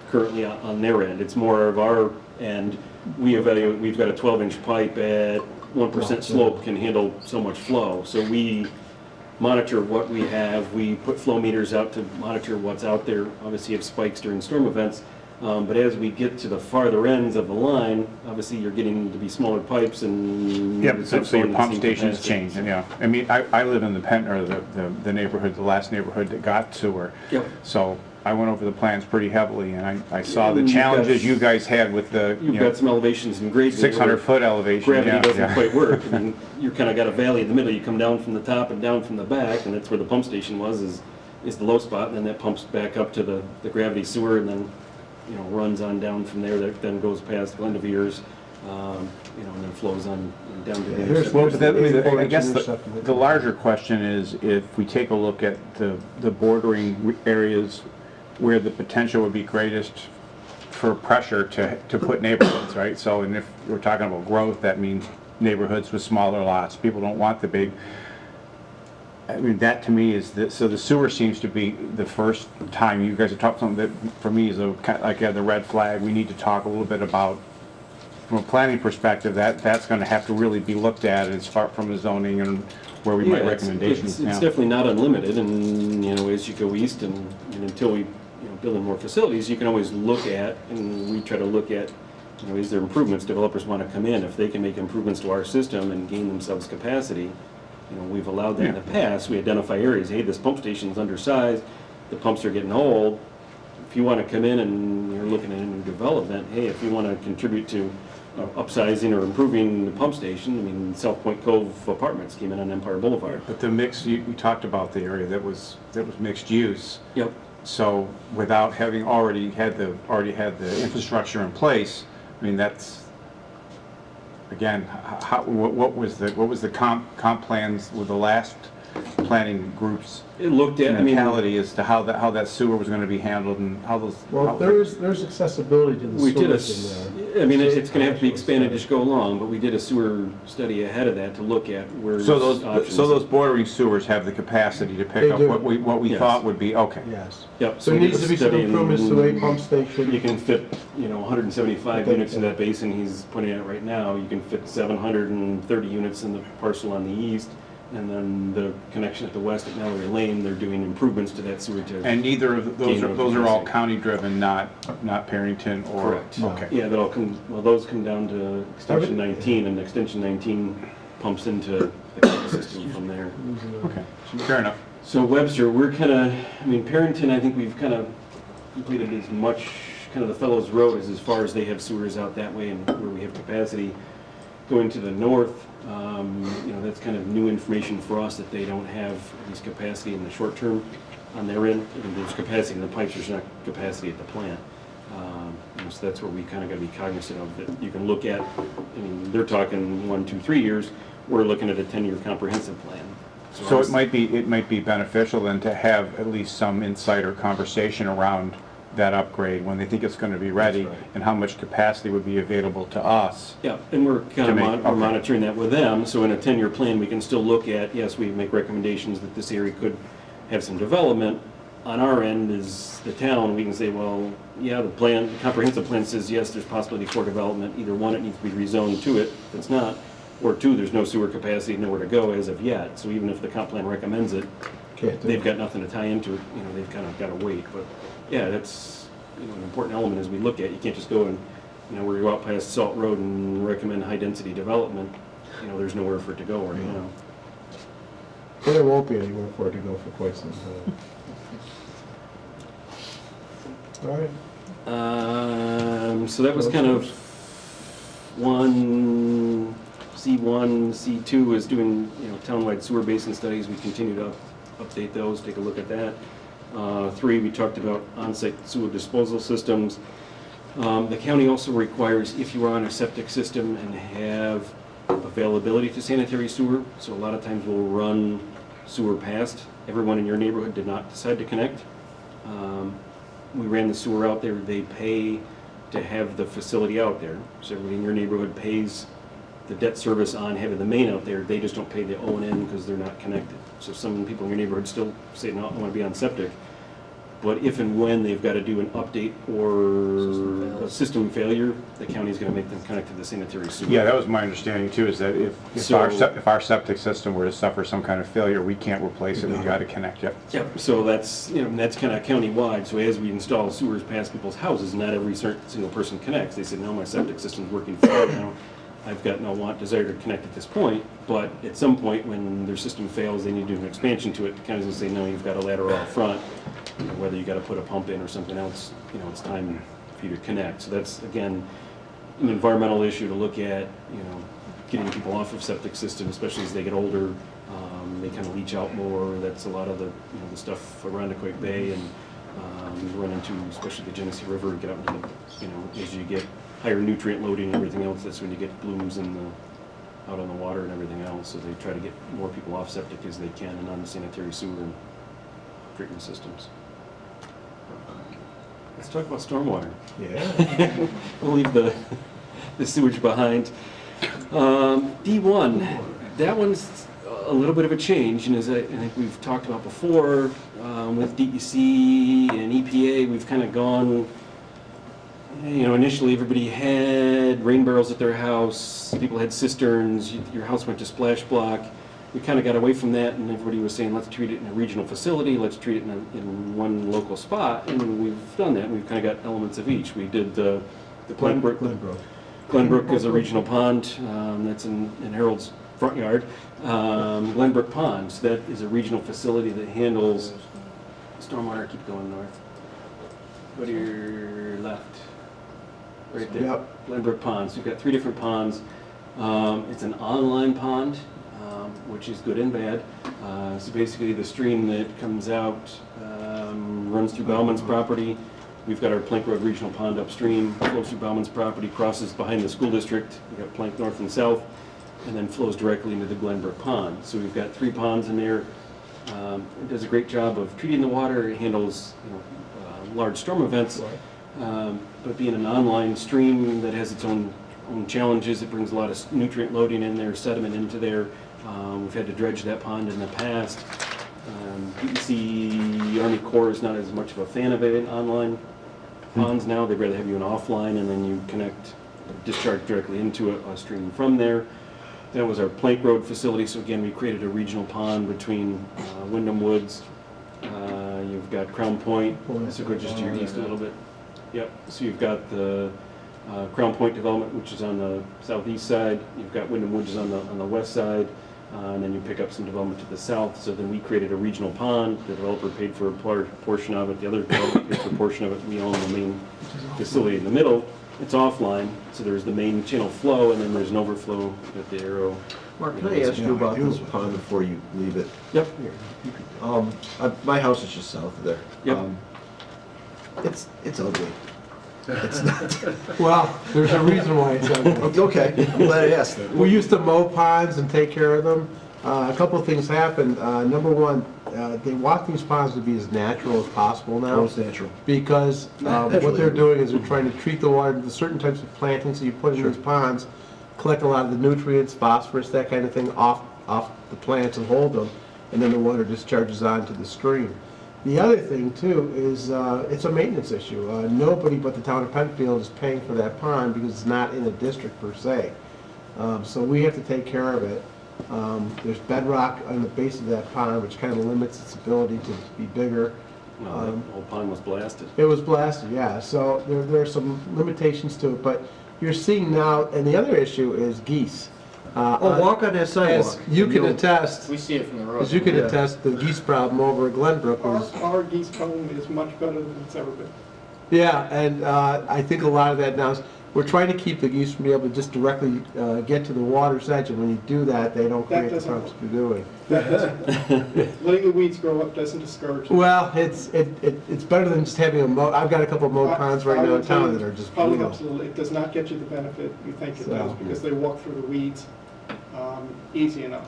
currently on their end. It's more of our end. We evaluate, we've got a 12-inch pipe at 1% slope can handle so much flow. So we monitor what we have. We put flow meters out to monitor what's out there. Obviously, you have spikes during storm events. But as we get to the farther ends of the line, obviously you're getting to be smaller pipes and. Yep, so your pump same stations capacity. change, and yeah. I mean, I live in the neighborhood, the last neighborhood that got sewer. Yep. So I went over the plans pretty heavily, and I saw the You've got- challenges you guys had with the, You've got some elevations and grades. 600-foot elevation, yeah. Gravity doesn't yeah. quite work. I mean, you kind of got a valley in the middle. You come down from the top and down from the back, and that's where the pump station was, is the low spot, and then that pumps back up to the gravity sewer, and then, runs on down from there. That then goes past Glendevere's, and then flows on down to the here's- Well, interceptor. but that, I mean, I 4-inch guess interceptor. the larger question is, if we take a look at the bordering areas where the potential would be greatest for pressure to put neighborhoods, right? So, and if we're talking about growth, that means neighborhoods with smaller lots. People don't want the big, I mean, that to me is, so the sewer seems to be the first time you guys have talked something that for me is kind of like the red flag. We need to talk a little bit about, from a planning perspective, that's going to have to really be looked at as far from the zoning and where we Yeah, might it's- recommendations It's now. definitely not unlimited, and, you know, as you go east and until we, build in more facilities, you can always look at, and we try to look at, is there improvements developers want to come in? If they can make improvements to our system and gain themselves capacity, we've allowed that in the past. We identify areas, hey, this pump station's undersized, the pumps are getting old. If you want to come in and you're looking at a new development, hey, if you want to contribute to upsizing or improving the pump station, South Point Cove Apartments came in on Empire Boulevard. But the mix, you talked about the area that was mixed use. Yep. So without having already had the infrastructure in place, that's, again, what was the comp plans with the last planning groups? It looked at, mentality as to how that sewer was going to be handled and how those. Well, there's accessibility to the we did sewers in there. it's going to have to be expanded as you go along, but we did a sewer study ahead of that to look at where So options. those bordering sewers have the capacity to pick They up do. what we Yes. thought would be, okay. Yes. Yep. So there we needs did to be a some study improvements to a pump You station. can fit, 175 Okay. units in that basin he's putting out right now. You can fit 730 units in the parcel on the east. And then the connection at the west at Mallory Lane, they're doing improvements to that sewer to. And neither of those are all county driven, not Parrington or. Correct. Okay. Yeah, those come down to extension 19, and extension 19 pumps into the county system from there. Okay, fair enough. So Webster, we're kind of, Parrington, I think we've kind of completed as much, kind of the Fellows Road as far as they have sewers out that way and where we have capacity. Going to the north, that's kind of new information for us that they don't have at least capacity in the short term on their end. There's capacity in the pipes, there's not capacity at the plant. So that's where we kind of got to be cognizant of that. You can look at, they're talking 1, 2, 3 years. We're looking at a 10-year comprehensive plan. So it might be beneficial then to have at least some insight or conversation around that upgrade when they think it's going to be ready, That's right. and how much capacity would be available to us. Yeah, and we're kind of okay. monitoring that with them, so in a 10-year plan, we can still look at, yes, we make recommendations that this area could have some development. On our end, as the town, we can say, well, yeah, the comprehensive plan says, yes, there's possibility for development. Either one, it needs to be rezoned to it, if it's not, or two, there's no sewer capacity, nowhere to go as of yet. So even if the comp plan recommends it, they've got nothing to tie into it, they've kind of got to wait. But yeah, that's an important element as we look at. You can't just go and, where you go out past Salt Road and recommend high-density development, there's nowhere for it to go right now. And there won't be anywhere for it to go for quite some time. All right. So that was kind of C1, C2 is doing, townwide sewer basin studies. We continue to update those, take a look at that. 3, we talked about on-site sewer disposal systems. The county also requires, if you are on a septic system and have availability to sanitary sewer, so a lot of times we'll run sewer past. Everyone in your neighborhood did not decide to connect. We ran the sewer out there, they pay to have the facility out there. So everybody in your neighborhood pays the debt service on having the main out there, they just don't pay the O&M because they're not connected. So some people in your neighborhood still say, no, I want to be on septic. But if and when they've got to do an update or a system failure, the county's going to make them connect to the sanitary sewer. Yeah, that was my understanding too, is that if our septic system were to suffer some kind of failure, we can't replace it, we got to connect it. Yep, so that's, that's kind of county-wide. So as we install sewers past people's houses, not every single person connects. They say, no, my septic system's working fine now. I've got no desire to connect at this point, but at some point when their system fails, they need to do an expansion to it. The county's gonna say, no, you've got a lateral out front, whether you gotta put a pump in or something else, it's time for you to connect. So that's, again, an environmental issue to look at, getting people off of septic systems, especially as they get older. They kind of leach out more. That's a lot of the, the stuff around Irondequoit Bay, and you run into, especially the Genesee River, and get out into the, as you get higher nutrient loading and everything else, that's when you get blooms out on the water and everything else. So they try to get more people off septic as they can and on the sanitary sewer and treatment systems. Let's talk about stormwater. Yeah. We'll leave the sewage behind. D1, that one's a little bit of a change, and as I think we've talked about before, with DEC and EPA, we've kind of gone, initially everybody had rain barrels at their house, people had cisterns, your house went to splash block. we kind of got away from that, and everybody was saying, let's treat it in a regional facility, let's treat it in one local spot, and we've done that. We've kind of got elements of each. We did the Glenbrook. Glenbrook is a regional pond that's in Harold's front yard. Glenbrook Pond, so that is a regional facility that handles stormwater. Keep going north. Go to your left. Right there. Yep. Glenbrook Ponds. We've got 3 different ponds. It's an online pond, which is good and bad. So basically the stream that comes out runs through Bauman's property. We've got our Plank Road Regional Pond upstream, flows through Bauman's property, crosses behind the school district. We've got Plank north and south, and then flows directly into the Glenbrook Pond. So we've got 3 ponds in there. It does a great job of treating the water. It handles large storm events, but being an online stream that has its own challenges, it brings a lot of nutrient loading in there, sediment into there. We've had to dredge that pond in the past. You can see Army Corps is not as much of a fan of it in online ponds now. They'd rather have you an offline, and then you connect, discharge directly into a stream from there. That was our Plank Road facility. So again, we created a regional pond between Wyndham Woods. You've got Crown Point. So go just to your east a little bit. Yep. So you've got the Crown Point development, which is on the southeast side. You've got Wyndham Woods on the west side. And then you pick up some development to the south. So then we created a regional pond. The developer paid for a portion of it. The other developer paid for a portion of it. We own the main facility in the middle. It's offline, so there's the main channel flow, and then there's an overflow at the arrow. Mark, can I ask you about this pond before you leave it? Yep. My house is just south of there. Yep. It's ugly. It's not. Well, there's a reason why it's ugly. Okay, I'm glad I asked that. We used to mow ponds and take care of them. A couple of things happened. Number one, they want these ponds to be as natural as possible now. Most natural. Because what they're doing is they're trying to treat the water to certain types of plantings that you put in these ponds, collect a lot of the nutrients, phosphorus, that kind of thing off the plants and hold them, and then the water discharges onto the stream. The other thing too is it's a maintenance issue. Nobody but the town of Penfield is paying for that pond because it's not in a district per se. So we have to take care of it. There's bedrock on the base of that pond, which kind of limits its ability to be bigger. Well, the whole pond was blasted. It was blasted, yeah. So there are some limitations to it, but you're seeing now, and the other issue is geese. Walk on that sidewalk. As you can attest, We see it from the road. as you can attest, the geese problem over at Glenbrook was, Our geese problem is much better than it's ever been. yeah, and I think a lot of that now is, we're trying to keep the geese from being able to just directly get to the water's edge, and when you do that, they don't That create the doesn't problems you're doing. That doesn't, letting the weeds grow up doesn't discourage them. Well, it's better than just having a mow. I've got a couple of mowed ponds right now in town that are just Probably brutal. helps a little. It does not get you the benefit you think it So- does, because they walk through the weeds easy enough.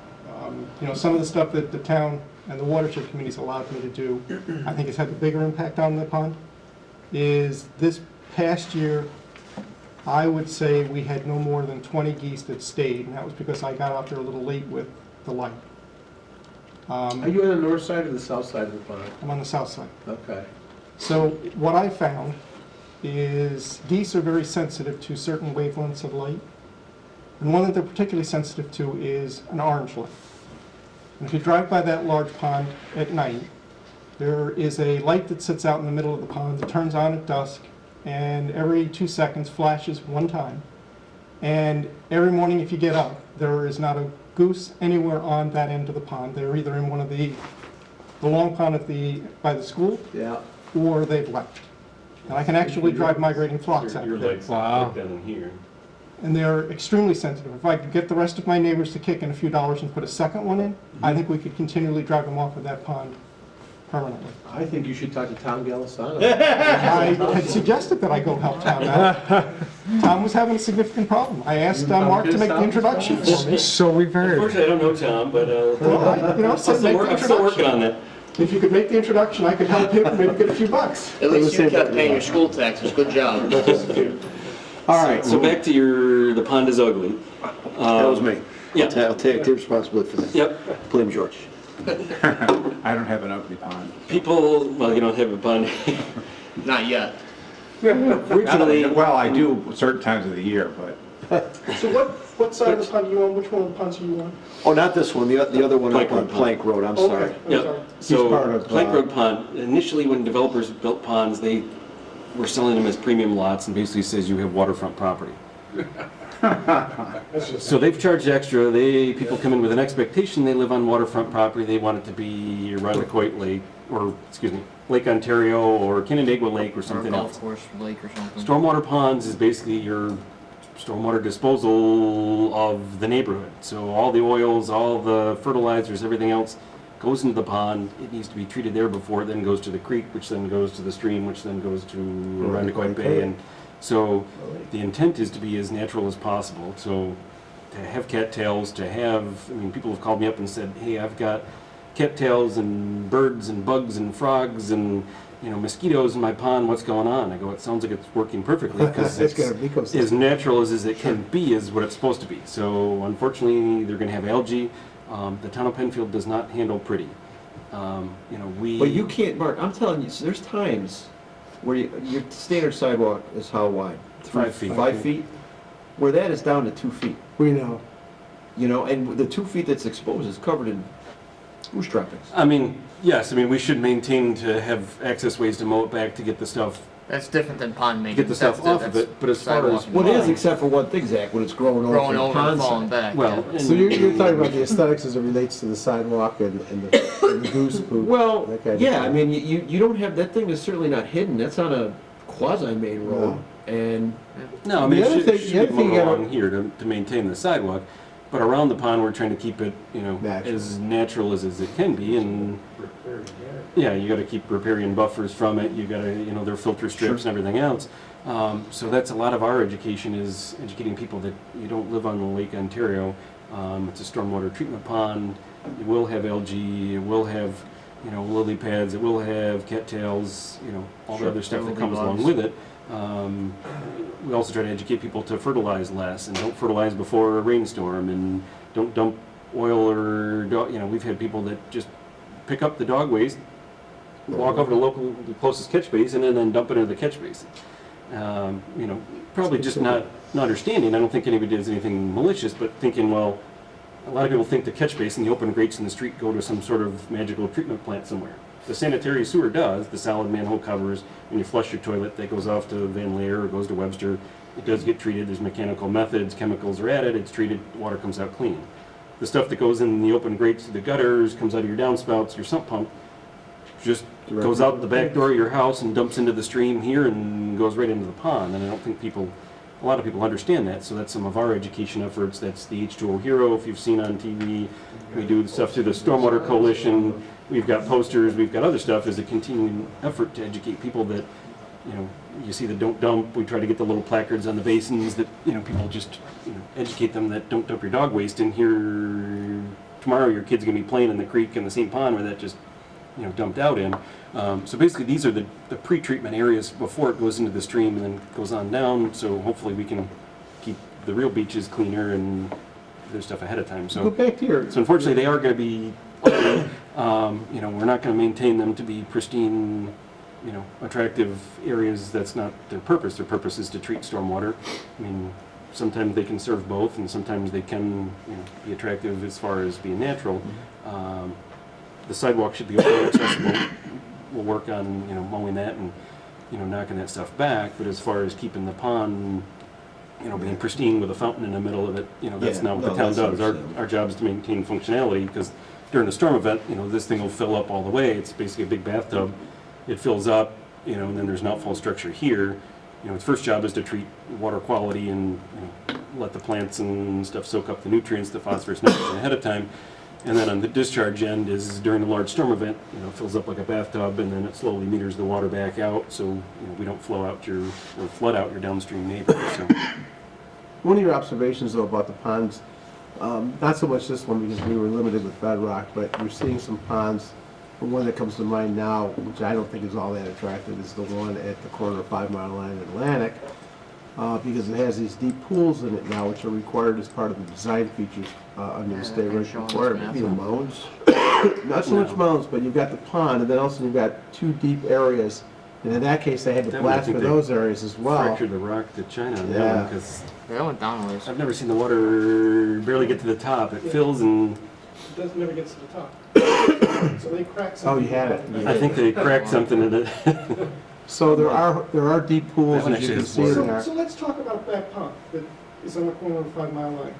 Some of the stuff that the town and the watershed committee's allowed me to do, I think has had a bigger impact on the pond, is this past year, I would say we had no more than 20 geese that stayed, and that was because I got out there a little late with the light. Are you on the north side or the south side of the pond? I'm on the south side. Okay. So what I found is geese are very sensitive to certain wavelengths of light. And one that they're particularly sensitive to is an orange light. And if you drive by that large pond at night, there is a light that sits out in the middle of the pond that turns on at dusk, and every 2 seconds flashes one time. And every morning if you get up, there is not a goose anywhere on that end of the pond. They're either in one of the long pond by the school, Yeah. or they've left. And I can actually drive migrating flocks out Your there. lights right down in here. And they're extremely sensitive. If I could get the rest of my neighbors to kick in a few dollars and put a second one in, I think we could continually drive them off of that pond permanently. I think you should talk to Tom Galisano. I had suggested that I go help Tom out. Tom was having a significant problem. I asked Mark to make the introduction for me. So we've heard. Unfortunately, I don't know Tom, but Well, said make the I'm still working on that. If you could make the introduction, I could help him, maybe get a few bucks. At least you kept paying your school taxes. Good job. All right, so back to the pond is ugly. That was me. Yeah. I'll take the responsibility for that. Yep. Blame George. I don't have an ugly pond. People, well, you don't have a pond. Not yet. Originally, Well, I do certain times of the year, but So what side of the pond are you on? Which one of the ponds are you on? Oh, not this one, the other one up Plank on Road. Plank Road, I'm sorry. Okay, I'm Yeah, sorry. so part of, Plank Road Pond, initially when developers built ponds, they were selling them as premium lots and basically says you have waterfront property. So they've charged extra, people come in with an expectation they live on waterfront property, they want it to be Irondequoit Lake, or, excuse me, Lake Ontario, or Canandaigua Lake, or something else. course, lake or something. Stormwater ponds is basically your stormwater disposal of the neighborhood. So all the oils, all the fertilizers, everything else goes into the pond. It needs to be treated there before it then goes to the creek, which then goes to the stream, which then goes to Irondequoit Bay. And so the intent is to be as natural as possible. So to have cattails, people have called me up and said, hey, I've got cattails and birds and bugs and frogs and mosquitoes in my pond, what's going on? I go, it sounds like it's working perfectly because It's it's got an ecosystem. as natural as it can be is what it's supposed to be. So unfortunately, they're going to have algae. The town of Penfield does not handle pretty. But you can't, Mark, I'm telling you, so there's times where your standard sidewalk is how wide? 5 feet. 5 feet? Where that is down to 2 feet. We know. And the 2 feet that's exposed is covered in goose droppings. Yes, we should maintain to have access ways to mow it back to get the stuff, That's different than pond maintenance. get the stuff off of it. But as far as Well, it is, except for one thing, Zach, when it's growing over growing the over pond and falling side. back. well, yeah. So you're talking about the aesthetics as it relates to the sidewalk and the goose poop. Well, that kind of yeah, thing. you don't have, that thing is certainly not hidden, that's on a quasi-main road, and no, The it other should, thing- should the other be thing mowed you gotta- along here to maintain the sidewalk. But around the pond, we're trying to keep it, Natural. as natural as it can be. And yeah, you got to keep riparian buffers from it. You got to, there are filter strips and everything else. So that's a lot of our education is educating people that you don't live on the Lake Ontario. It's a stormwater treatment pond. It will have algae. It will have, lily pads. It will have cattails. All the other stuff that comes along with it. We also try to educate people to fertilize less and don't fertilize before a rainstorm and don't dump oil or we've had people that just pick up the dog waste, walk over to the closest catch basin and then dump it into the catch basin. Probably just not understanding. I don't think anybody does anything malicious, but thinking, well, a lot of people think the catch basin, the open grates in the street go to some sort of magical treatment plant somewhere. The sanitary sewer does, the solid manhole covers, when you flush your toilet, that goes off to Van Leer or goes to Webster. It does get treated, there's mechanical methods, chemicals are added, it's treated, water comes out clean. The stuff that goes in the open grates to the gutters, comes out of your downspouts, your sump pump, just goes out the back door of your house and dumps into the stream here and goes right into the pond. And I don't think a lot of people understand that, so that's some of our education efforts. That's the H2O Hero, if you've seen on TV. We do stuff through the Stormwater Coalition. We've got posters, we've got other stuff as a continuing effort to educate people that, you see the don't dump. We try to get the little placards on the basins that, people just, educate them that don't dump your dog waste in here. Tomorrow your kid's gonna be playing in the creek in the same pond where that just, dumped out in. So basically these are the pre-treatment areas before it goes into the stream and then goes on down. So hopefully we can keep the real beaches cleaner and there's stuff ahead of time. Go So, back to your, so unfortunately they are gonna be ugly. We're not going to maintain them to be pristine, attractive areas. That's not their purpose. Their purpose is to treat stormwater. Sometimes they can serve both, and sometimes they can, be attractive as far as being natural. The sidewalk should be open accessible. We'll work on, mowing that and, knocking that stuff back. But as far as keeping the pond, being pristine with a fountain in the middle of it, that's Yeah, not what no, the town that's does. understandable. Our job is to maintain functionality because during a storm event, this thing will fill up all the way. It's basically a big bathtub. It fills up, and then there's an outfall structure here. Its first job is to treat water quality and let the plants and stuff soak up the nutrients, the phosphorus, nitrogen ahead of time. And then on the discharge end is during a large storm event, it fills up like a bathtub and then it slowly meters the water back out so we don't flood out your downstream neighbors. So. one of your observations though about the ponds, not so much this one because we were limited with bedrock, but you're seeing some ponds. The one that comes to mind now, which I don't think is all that attractive, is the one at the corner of 5 Mile Line and Atlantic, because it has these deep pools in it now, which are required as part of the design features under the state reg requirement. maybe the mounds. Not so much mounds, but you've got the pond, and then also you've got 2 deep areas And in that case, they had to That one, I blast think for they those areas as well. Fractured the rock to China on that Yeah. one, because That went down a ways. I've never seen the water barely get to the top. It fills and It doesn't never gets to the top. So they crack something. Oh, you had it. I think they cracked something in it. So there are deep pools, That one as you actually can has see in water. there. So let's talk about that pump that is on the corner of 5 Mile Line.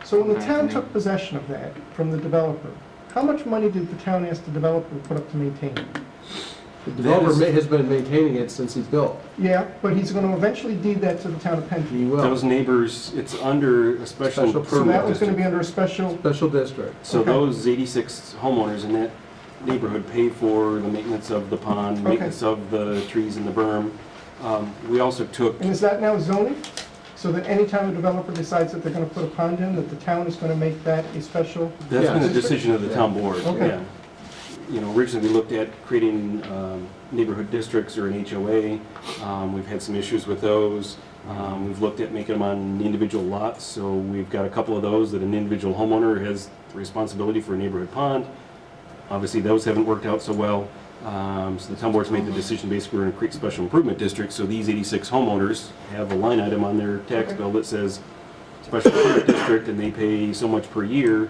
So when the town took possession of that from the developer, how much money did the town ask the developer to put up to maintain it? The developer has been maintaining it since he's built. Yeah, but he's going to eventually deed that to the town of Penfield. He will. Those neighbors, it's under a special Special permit So that was going to district. be under a special, Special district. So Okay. those 86 homeowners in that neighborhood pay for the maintenance of the pond, Okay. maintenance of the trees in the berm. We also took, and is that now zoning? So that anytime a developer decides that they're going to put a pond in, that the town is going to make that a special? that's been a district? decision of the town board, Okay. yeah. You know, originally we looked at creating neighborhood districts or an HOA. We've had some issues with those. We've looked at making them on individual lots, so we've got a couple of those that an individual homeowner has responsibility for a neighborhood pond. Obviously, those haven't worked out so well. So the town board's made the decision, basically, we're gonna create special improvement districts, so these 86 homeowners have a line item on their tax bill that says special improvement district, and they pay so much per year,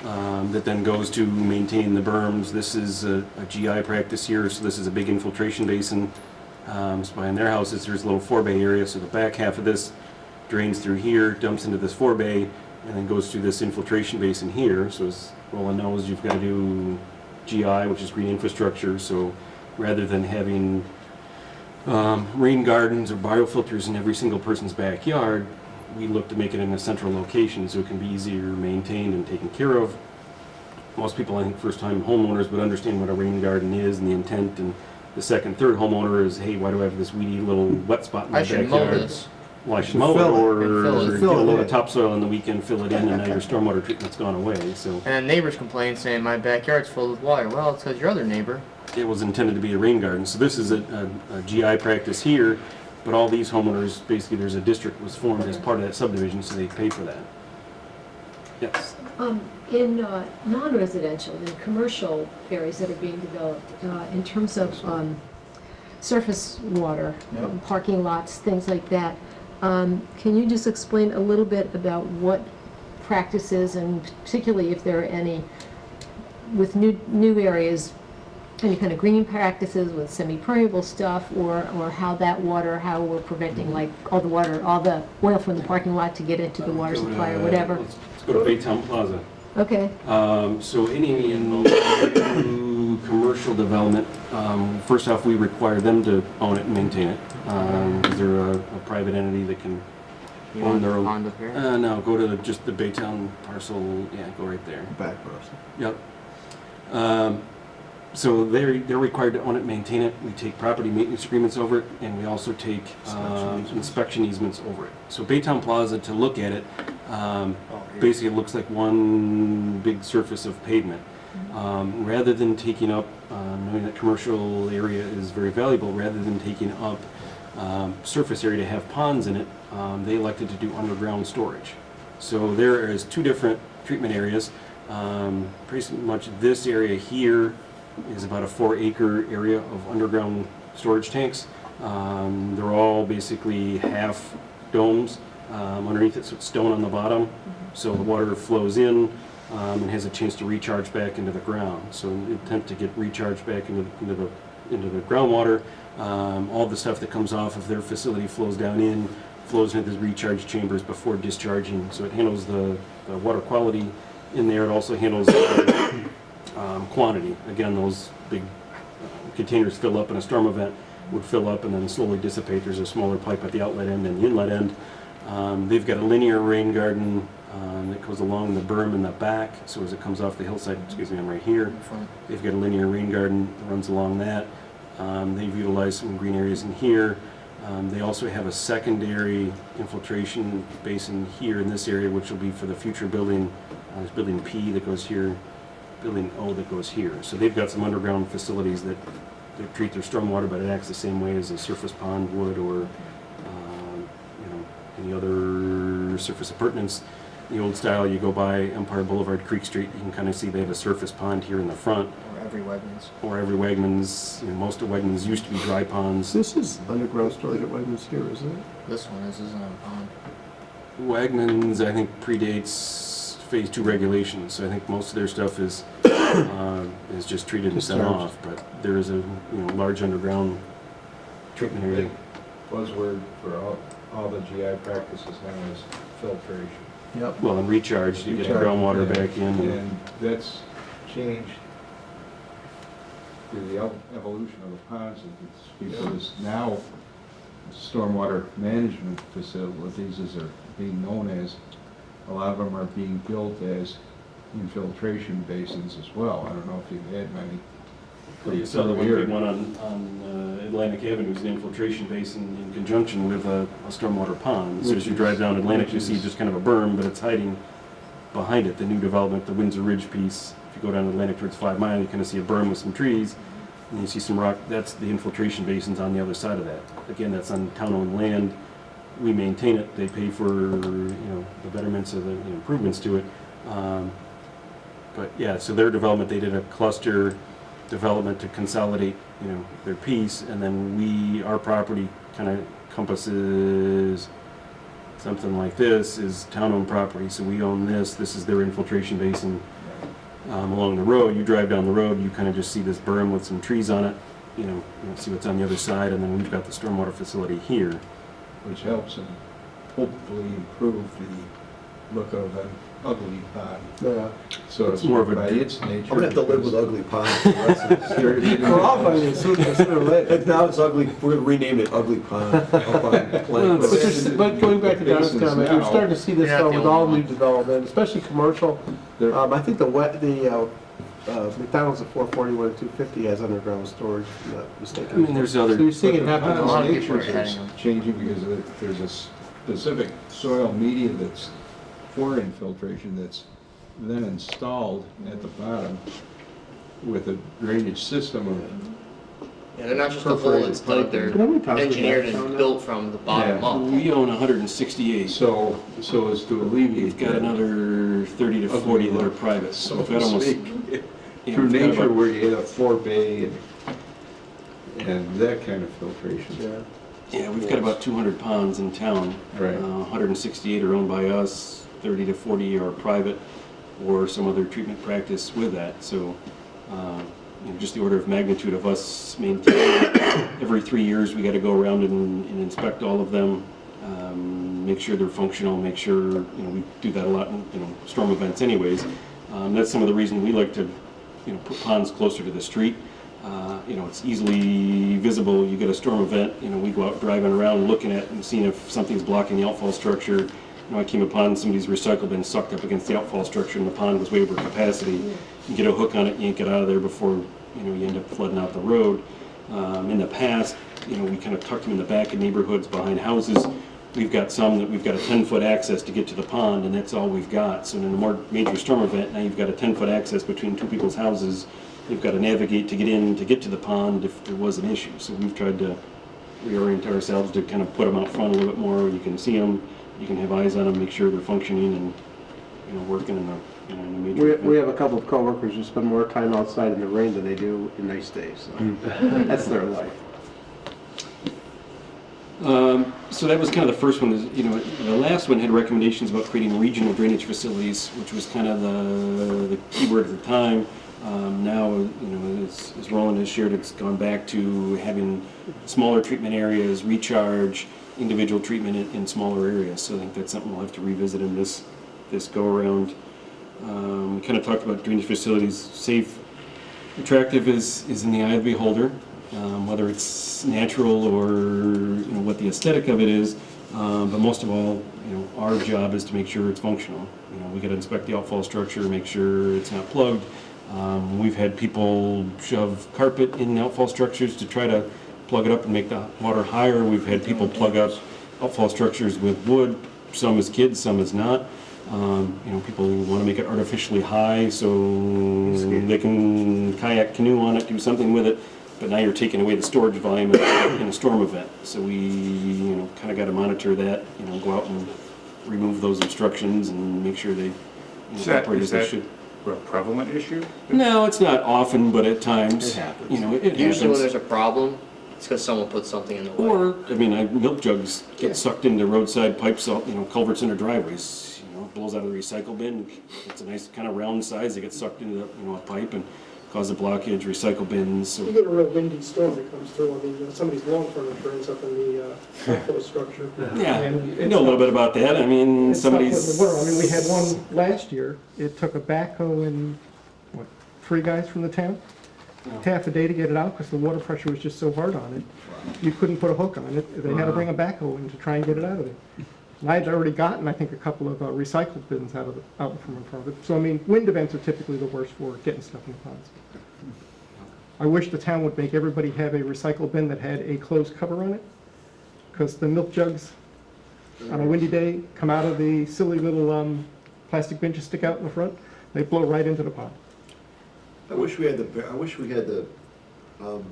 that then goes to maintain the berms. This is a GI practice here, so this is a big infiltration basin. So behind their houses, there's a little 4-bay area, so the back half of this drains through here, dumps into this 4-bay, and then goes through this infiltration basin here. So as Roland knows, you've got to do GI, which is green infrastructure, so rather than having rain gardens or biofilters in every single person's backyard, we look to make it in a central location so it can be easier maintained and taken care of. Most people, I think, first-time homeowners would understand what a rain garden is and the intent, and the second, third homeowner is, hey, why do I have this weedy little wet spot in my I backyard? should mow this. Well, I should Should mow it, fill it. or And fill it. get a Fill it load of in. topsoil on the weekend, fill it in, and now your stormwater treatment's gone away. So And then neighbors complain saying my backyard's full with water. Well, it's because your other neighbor. it was intended to be a rain garden. So this is a GI practice here, but all these homeowners, basically, there's a district was formed as part of that subdivision, so they pay for that. Yes. In non-residential, in commercial areas that are being developed, in terms of surface water, parking lots, things like that, can you just explain a little bit about what practices, and particularly if there are any, with new areas, any kind of green practices with semi-permeable stuff, or how that water, how we're preventing like all the water, all the oil from the parking lot to get into the water supply or whatever? Let's go to Baytown Plaza. Okay, So any new commercial development, first off, we require them to own it and maintain it. Is there a private entity that can You own want their the own? pond up here? No, go to just the Baytown parcel, yeah, go right there. Back parcel. Yep. So they're required to own it, maintain it. We take property maintenance agreements over it, and we also take inspection easements over it. So Baytown Plaza, to look at it, basically it looks like one big surface of pavement. Rather than taking up, knowing that commercial area is very valuable, rather than taking up surface area to have ponds in it, they elected to do underground storage. So there is 2 different treatment areas. Pretty much this area here is about a 4-acre area of underground storage tanks. They're all basically half domes underneath it, so it's stone on the bottom. So the water flows in and has a chance to recharge back into the ground. So in the attempt to get recharged back into the groundwater, all the stuff that comes off of their facility flows down in, flows into the recharge chambers before discharging. So it handles the water quality in there. It also handles quantity. Again, those big containers fill up in a storm event, would fill up and then slowly dissipate. There's a smaller pipe at the outlet end and the inlet end. They've got a linear rain garden that goes along the berm in the back. So as it comes off the hillside, excuse me, I'm right here. They've got a linear rain garden that runs along that. They've utilized some green areas in here. They also have a secondary infiltration basin here in this area, which will be for the future building. There's building P that goes here, building O that goes here. So they've got some underground facilities that treat their stormwater, but it acts the same way as a surface pond would, or any other surface appurtenance. The old style, you go by Empire Boulevard, Creek Street, you can kind of see they have a surface pond here in the front. every Wegmans. or every Wegmans. You know, most of Wegmans used to be dry ponds. This is underground storage at Wegmans here, isn't it? This one isn't a pond. Wegmans, I think, predates Phase 2 regulations, so I think most of their stuff is just treated and sent Discharged. off, but there is a, large underground treatment area. Buzzword for all the GI practices now is filtration. Yep. Well, and recharge, you get the Recharge, groundwater yeah. back in. And that's changed through the evolution of the ponds, because now stormwater management facilities, as they're being known as, a lot of them are being built as infiltration basins as well. I don't know if you've had many. You saw the one big one on Atlantic Avenue is an infiltration basin in conjunction with a stormwater pond. So as you drive down Atlantic, you see just kind of a berm, but it's hiding behind it. The new development, the Windsor Ridge piece, if you go down Atlantic towards 5 Mile, you kind of see a berm with some trees, and you see some rock. That's the infiltration basins on the other side of that. Again, that's on town-owned land. We maintain it. They pay for, the betterments of the improvements to it. But yeah, so their development, they did a cluster development to consolidate, their piece, and then our property kind of encompasses something like this is town-owned property, so we own this. This is their infiltration basin along the road. You drive down the road, you kind of just see this berm with some trees on it. You don't see what's on the other side, and then we've got the stormwater facility here. Which helps and hopefully improve the look of an ugly pond. Yeah. So It's more of a by its nature. I'm gonna have to live with ugly ponds. for the rest of this year. Well, I'll find it sooner or later. Now it's ugly, we're gonna rename it Ugly Pond. Up on Plank. But going back to Don's Basins comment, you're now, starting to see this you're not though the with all only new development, especially commercial. There- I think the McDonald's at 441 and 250 has underground storage, if I'm not mistaken. I mean, there's So other, you're seeing it But the happen. pond's A lot of nature people are is heading them. changing because there's a specific soil media that's for infiltration that's then installed at the bottom with a drainage system of. Yeah, they're not just a hole that's dug, they're Can we talk engineered about that? and built from the bottom Yeah. up. we own 168. So as to alleviate. We've got that, another 30 to 40 that are private, so So we've got to almost... speak, yeah, through we've got nature about- where you had a forebay and that kind of filtration. Yeah. Yeah, we've got about 200 ponds in town. Right. 168 are owned by us, 30 to 40 are private, or some other treatment practice with that. So, just the order of magnitude of us maintaining every 3 years, we got to go around and inspect all of them, make sure they're functional, make sure, we do that a lot in, storm events anyways. That's some of the reason we like to, put ponds closer to the street. It's easily visible. You get a storm event, we go out driving around looking at and seeing if something's blocking the outfall structure. I came upon somebody's recycle bin sucked up against the outfall structure and the pond was way over capacity. You get a hook on it, you yank it out of there before, you end up flooding out the road. In the past, we kind of tucked them in the back of neighborhoods behind houses. We've got some that we've got a 10-foot access to get to the pond, and that's all we've got. So in a more major storm event, now you've got a 10-foot access between two people's houses. You've got to navigate to get in, to get to the pond if there was an issue. So we've tried to reorient ourselves to kind of put them out front a little bit more. You can see them, you can have eyes on them, make sure they're functioning and, working in a major event. We have a couple of coworkers who spend more time outside in the rain than they do in nice days. So that's their life. So that was kind of the first one. The last one had recommendations about creating regional drainage facilities, which was kind of the keyword at the time. Now, as Roland has shared, it's gone back to having smaller treatment areas, recharge, individual treatment in smaller areas. So I think that's something we'll have to revisit in this go-around. We kind of talked about drainage facilities. Safe, attractive is in the eye of the beholder, whether it's natural or what the aesthetic of it is. But most of all, our job is to make sure it's functional. We got to inspect the outfall structure, make sure it's not plugged. We've had people shove carpet in outfall structures to try to plug it up and make the water higher. We've had people plug up outfall structures with wood, some as kids, some as not. People want to make it artificially high so they can kayak, canoe on it, do something with it. But now you're taking away the storage volume in a storm event. So we, kind of got to monitor that. Go out and remove those obstructions and make sure they operate as they should. real prevalent issue? No, it's not often, but at times, It happens. you know, it Usually when happens. there's a problem, it's because someone put something in the way. Or, I mean, milk jugs get sucked into roadside pipes, out, you know, culverts into driveways, you know, it blows out of the recycle bin. It's a nice kind of round size, it gets sucked into, you know, a pipe and cause a blockage, recycle bins, so. You get a real windy storm that comes through, I mean, somebody's lawn furniture ends up in the backhoe structure. Yeah, And I know a little bit about that, I mean, it's not somebody's. put in the winter. I mean, we had one last year, it took a backhoe and, what, 3 guys from the town? Half a day to get it out because the water pressure was just so hard on it. You couldn't put a hook on it, they had to bring a backhoe in to try and get it out of there. And I had already gotten, I think, a couple of recycled bins out from in front of it. So, I mean, wind events are typically the worst for getting stuff in the ponds. I wish the town would make everybody have a recycle bin that had a closed cover on it, because the milk jugs on a windy day come out of the silly little plastic bin just stick out in the front, they blow right into the pond. I wish we had the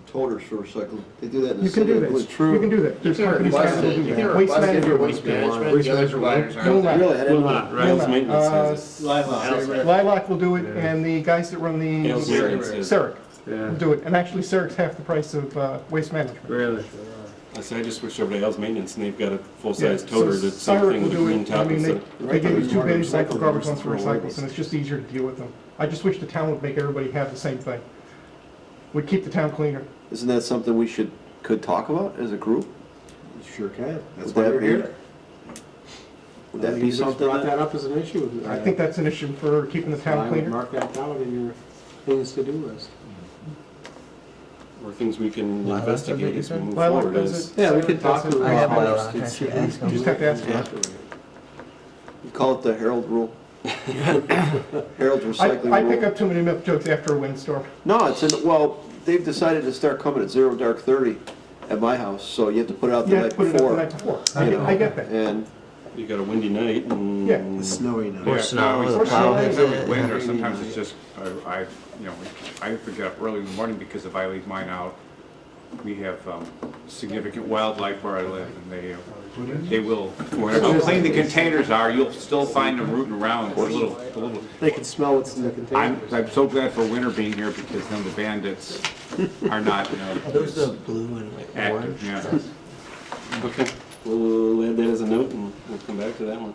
toters for recycling. They do that in the You can city. do that. It's true. You can do that. There's companies request that will it. do You that. can Waste request it for management. waste management, the other providers No, aren't. not. Really, I didn't know. Rails maintenance has it. Lilac will do it, and the guys that run the Rails maintenance has it. Seric will do it. And actually, Seric's half the price of waste management. Really? I say I just switched over to Al's Maintenance, and they've got a full-size Yeah, toter so that's same Cyrus thing will with a do green it. top I mean, instead. they give you 2 bins, like the garbage ones for Throw away recycles, and it's just easier to deal with them. I just wish the town would make everybody have the same thing. Would keep the town cleaner. Isn't that something we could talk about as a group? Sure can. That's Would why that we're be- here. Would that You be just something brought that? that up as an issue. I think that's an issue for keeping the I town would cleaner. mark that down in your things to do list. Or things we can investigate as we move Lilac forward does as. it. Yeah, we could talk Does to it. the I have others Lilac, to I see should who ask can them. do Just have to it. ask them. You call it the Herald rule? Herald recycling I pick rule? up too many milk jugs after a windstorm. No, well, they've decided to start coming at 0 dark 30 at my house, so you have to put it out the You have night to put it up the before. night before. you know, I get that. And You got a windy night and. Yeah. Snowy now. Or snow, Or the plow snow. hits it. Wind, or sometimes it's just, I have to get up early in the morning because if I leave mine out, we have significant wildlife where I live, and they will, wherever how clean the containers are, you'll still find them rooting around. The little. They can smell what's in the container. I'm so glad for winter being here because then the bandits are not Are those the blue and active. orange? Yeah. Okay, we'll add that as a note and we'll come back to that one.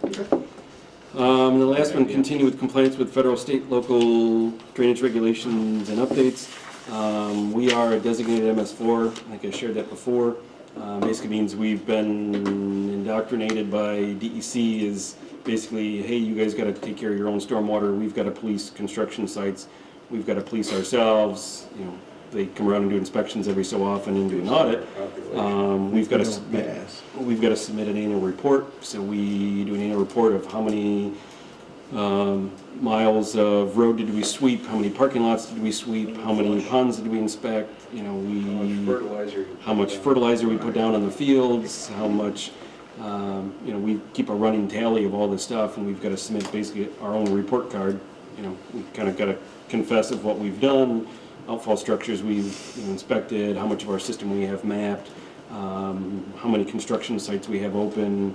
The last one, continue with compliance with federal, state, local drainage regulations and updates. We are a designated MS4, I think I shared that before. Basically means we've been indoctrinated by DEC is basically, hey, you guys gotta take care of your own stormwater, we've gotta police construction sites, we've gotta police ourselves, you know, they come around and do inspections every so often and do an audit. We've gotta submit an annual report, so we do an annual report of how many miles of road did we sweep, how many parking lots did we sweep, how many ponds did we inspect, you know, how much fertilizer we put down on the fields, how much, you know, we keep a running tally of all this stuff, and we've got to submit basically our own report card. You know, we kind of got to confess of what we've done, outfall structures we've inspected, how much of our system we have mapped, how many construction sites we have open.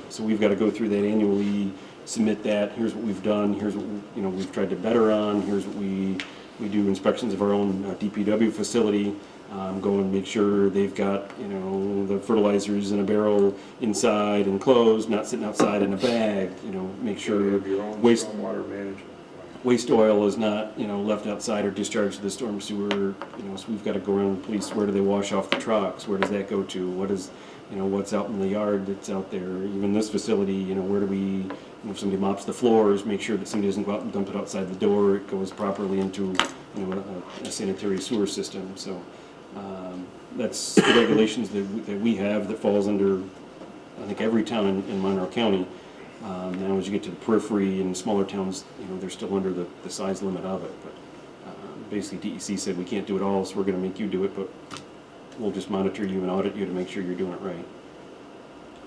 So we've got to go through that annually, submit that, here's what we've done, here's what we've tried to better on, here's what we do inspections of our own DPW facility, go and make sure they've got, the fertilizers in a barrel inside and closed, not sitting outside in a bag, make sure waste oil is not, left outside or discharged to the storm sewer, so we've got to go around and police, where do they wash off the trucks, where does that go to, what is, what's out in the yard that's out there, even this facility, where do we, if somebody mops the floors, make sure that somebody doesn't go out and dump it outside the door, it goes properly into, a sanitary sewer system, so that's the regulations that we have that falls under, I think, every town in Monroe County. Now as you get to the periphery and smaller towns, they're still under the size limit of it, but basically DEC said we can't do it all, so we're going to make you do it, but we'll just monitor you and audit you to make sure you're doing it right.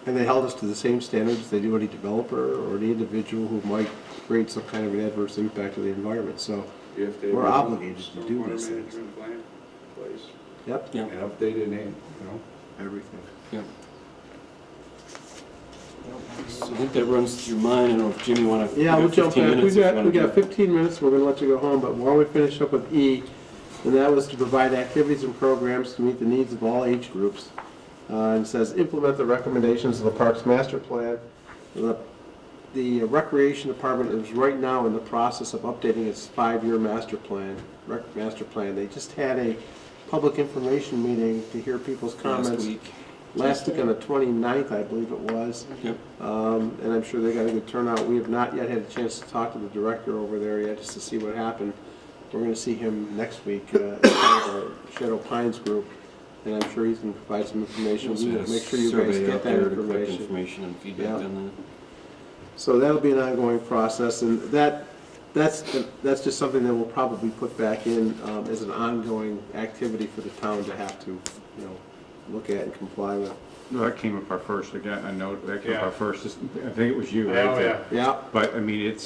And they held us to the same standards they do any developer or any individual who might create some kind of an adverse impact to the environment, so we're obligated to do these things. Yep. Yeah. And updated name, Everything. Yeah. So I think that runs through mine. I don't know if Jimmy want to. Yeah, we'll jump back. We if you wanna do got it. 15 minutes, we're gonna let you go home, but why don't we finish up with E, and that was to provide activities and programs to meet the needs of all age groups. And it says, implement the recommendations of the Parks Master Plan. The Recreation Department is right now in the process of updating its 5-year master plan, master plan. They just had a public information meeting to hear people's comments. Last week on the 29th, I believe it was. Yep. And I'm sure they got a good turnout. We have not yet had a chance to talk to the director over there yet, just to see what happened. We're gonna see him next week, as part of our Shadow Pines group, and I'm sure he's gonna provide some information. We will make sure you guys Survey get out that there to collect information. information and feedback Yeah. on that. So that'll be an ongoing process, and that's just something that we'll probably put back in as an ongoing activity for the town to have to, look at and comply with. No, that came up our first, again, I know, that came up Yeah. our first, I think it was you, right? Oh, yeah. Yeah. But, I mean,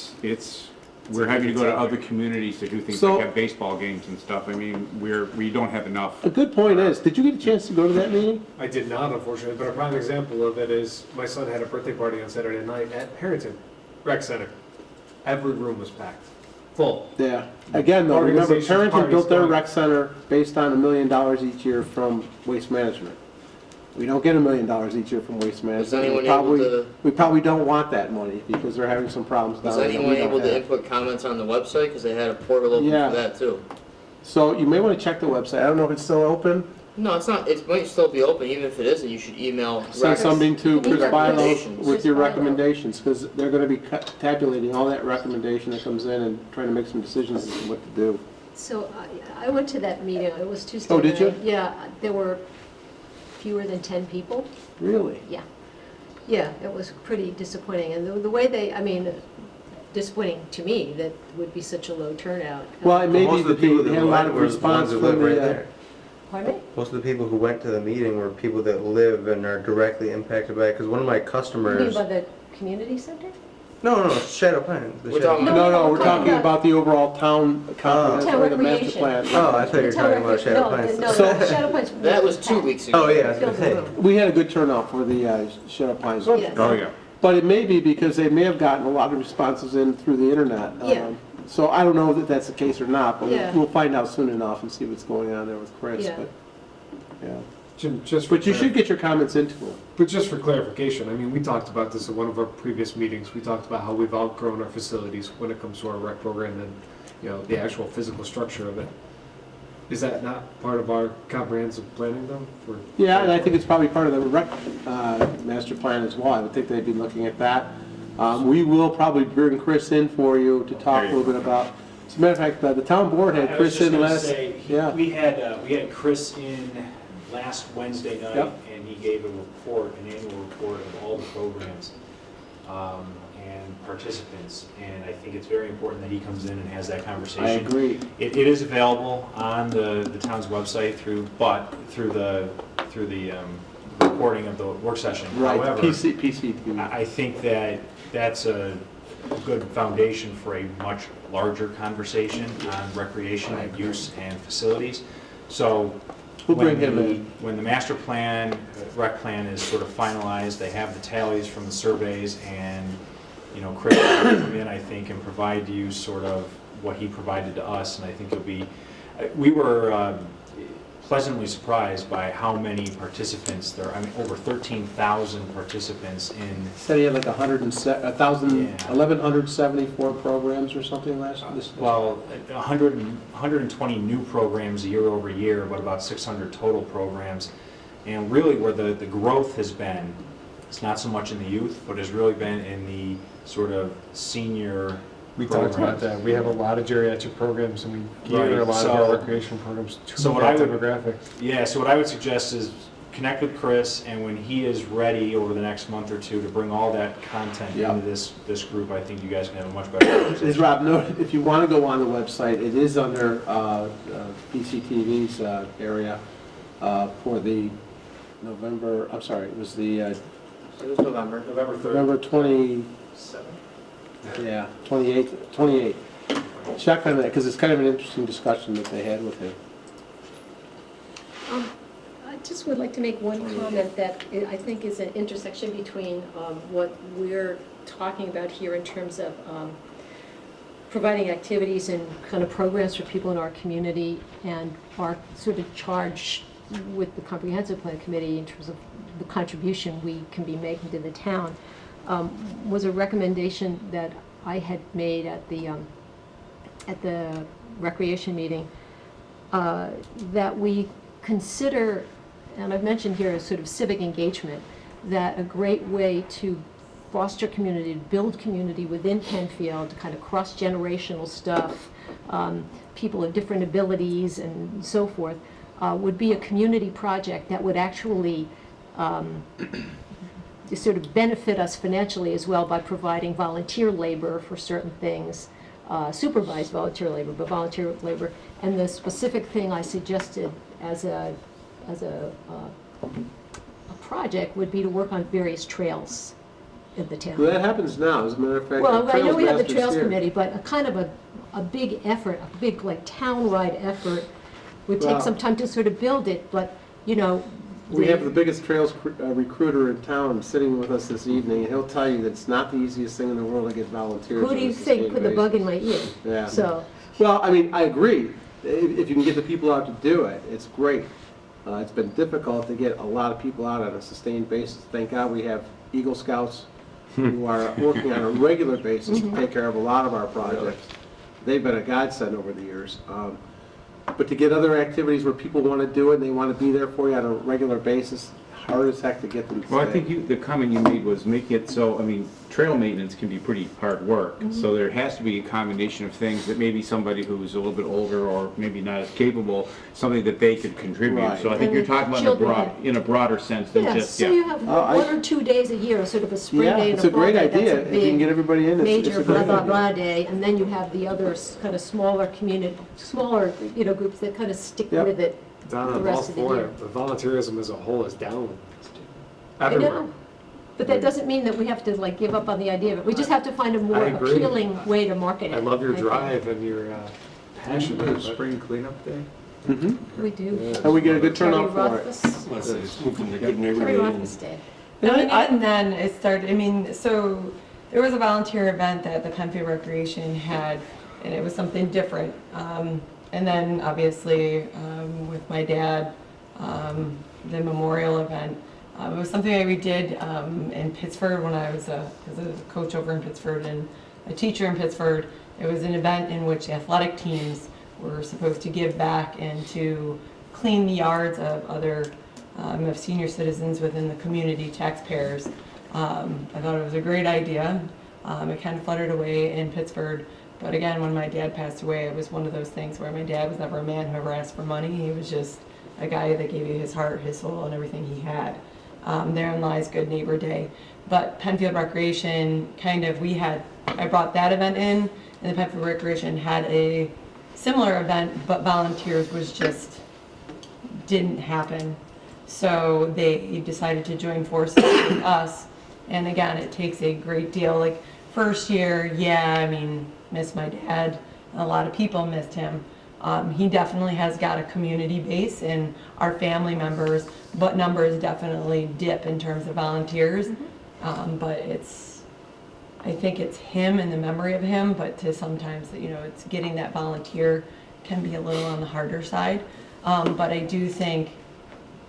we're having to go to other communities to do things So- like have baseball games and stuff. I mean, we don't have enough. A good point is, did you get a chance to go to that meeting? I did not, unfortunately, but a prime example of it is my son had a birthday party on Saturday night at Harrington Rec Center. Every room was packed, full. Yeah. Again, though, remember, Organizations, Parrington parties built their going. rec center based on $1 million each year from Waste Management. We don't get $1 million each year from Waste Management. anyone We probably- able to- We probably don't want that money because they're having some problems down Was there. that anyone we don't able to have. input comments on the website? Because they had a portal open Yeah. for that too. So you may want to check the website. I don't know if it's still open. No, it's not. It might still be open. Even if it isn't, you should email. Send something to You need Chris Bilo recommendations. with your Chris Bilo. recommendations, because they're going to be tabulating all that recommendation that comes in and trying to make some decisions as to what to do. So I went to that meeting, it was Tuesday Oh, did you? night. Yeah, there were fewer than 10 people. Really? Yeah. Yeah, it was pretty disappointing. And the way disappointing to me that would be such a low turnout. Well, it may Most be of the that they people that had a lot went of were the response ones who from live right the, there. Pardon me? Most of the people who went to the meeting were people that live and are directly impacted by it, because one of my You mean customers... by the community center? No, Shadow Pines. the We're Shadow talking- Pines. no, we're talking about the overall town comprehensive, Town or the master recreation. plan. Oh, I thought you were talking about Shadow Pines. No, So- Shadow Pines. That was 2 weeks ago. Oh, yeah, I was Filled gonna the say. room. We had a good turnout for the Shadow Pines. Yes. Oh, yeah. But it may be because they may have gotten a lot of responses in through the internet. Yeah. So I don't know that that's the case or not, but Yeah. we'll find out soon enough and see what's going on there with Chris. Yeah. But, yeah. Just for But you should get your comments into them. But just for clarification, I mean, we talked about this at one of our previous meetings. We talked about how we've outgrown our facilities when it comes to our rec program and, the actual physical structure of it. Is that not part of our comprehensive planning though? Yeah, and I think it's probably part of the rec master plan as well. I would think they'd be looking at that. We will probably bring Chris in for you to talk a little bit about, as a matter of fact, the town board had I was Chris just in gonna last. say, Yeah. we had Chris in last Wednesday night, Yep. and he gave a report, an annual report of all the programs and participants, and I think it's very important that he comes in and has that conversation. I agree. It is available on the town's website through the recording of the work session. Right, However, PCTV. I think that that's a good foundation for a much larger conversation on recreation and use and facilities. So We'll bring when him in. when the master plan, rec plan is sort of finalized, they have the tallies from the surveys, and, Chris will come in, I think, and provide you sort of what he provided to us, and I think it'll be, we were pleasantly surprised by how many participants there are. I mean, over 13,000 participants in, Said he had like 1,174 programs or something this. well, 120 new programs year over year, but about 600 total programs. And really where the growth has been, it's not so much in the youth, but has really been in the sort of senior We talked about that. We have a lot of geriatric programs and we gear a lot of our recreation programs to So what that I would- demographic. Yeah, so what I would suggest is connect with Chris, and when he is ready over the next month or two to bring all that content Yeah. into this group, I think you guys can have a much better As conversation. Rob noted, if you want to go on the website, it is under PCTV's area for the November, I'm sorry, it was the It was November. November 3rd. November 28th. Check on that, because it's kind of an interesting discussion that they had with him. just would like to make one comment that I think is an intersection between what we're talking about here in terms of providing activities and kind of programs for people in our community and our sort of charge with the Comprehensive Plan Committee in terms of the contribution we can be making to the town, was a recommendation that I had made at the recreation meeting, that we consider, and I've mentioned here a sort of civic engagement, that a great way to foster community, to build community within Penfield, kind of cross-generational stuff, people of different abilities and so forth, would be a community project that would actually sort of benefit us financially as well by providing volunteer labor for certain things, supervised volunteer labor, but volunteer labor. And the specific thing I suggested as a project would be to work on various trails in the town. Well, that happens now, as a matter of fact. Well, I know we have the Trails Trails Masters here. Committee, but a kind of a big effort, a big like town-wide effort would take Well- some time to sort of build it, but, you know. We have the biggest trails recruiter in town sitting with us this evening, and he'll tell you that it's not the easiest thing in the world to get volunteers. Who do you think put the bug in my ear? Yeah. So, Well, I mean, I agree. If you can get the people out to do it, it's great. It's been difficult to get a lot of people out on a sustained basis. Thank God we have Eagle Scouts who are working on a regular basis to take care of a lot of our projects. They've been a godsend over the years. But to get other activities where people want to do it and they want to be there for you on a regular basis, hard as heck to get them to Well, I stay. think the comment you made was make it so, I mean, trail maintenance can be pretty hard work. Mm-hmm. So there has to be a combination of things that maybe somebody who's a little bit older or maybe not as capable, something that they could contribute. Right. So I think And you're talking about children, in a broader sense than yeah, just, so you have I- 1 or 2 days a year, sort of a spring Yeah, day and it's a a fall great day. That's idea. a If you can big, get everybody in, it's major a blah, great blah, idea. blah day, and then you have the other kind of smaller community, smaller, you know, groups that kind of stick Yep. with it Don, the I'm all rest of the for year. it, but volunteerism as a whole is down I everywhere. know, but that doesn't mean that we have to like give up on the idea of it. We just have to find a more I agree. appealing way to market it. I love your think. drive and your passion. Isn't it but- spring cleanup day? We do. Yeah. And we get a good Terry turnout for it. Rothfuss. Let's say it's moved from the good Terry neighborhood. Rothfuss Day. I mean, even then, it started, I mean, so there was a volunteer event that the Penfield Recreation had, and it was something different. And then, obviously, with my dad, the memorial event, it was something that we did in Pittsford when I was a coach over in Pittsford and a teacher in Pittsford. It was an event in which athletic teams were supposed to give back and to clean the yards of other of senior citizens within the community, taxpayers. I thought it was a great idea. It kind of fluttered away in Pittsburgh, but again, when my dad passed away, it was one of those things where my dad was never a man who ever asked for money. He was just a guy that gave you his heart, his soul, and everything he had. Therein lies Good Neighbor Day. But Penfield Recreation, I brought that event in, and the Penfield Recreation had a similar event, but volunteers didn't happen. So they decided to join forces with us. And again, it takes a great deal. Like first year, yeah, I mean, missed my dad. A lot of people missed him. He definitely has got a community base in our family members, but numbers definitely dip in terms of volunteers. But I think it's him and the memory of him, but to sometimes, it's getting that volunteer can be a little on the harder side. But I do think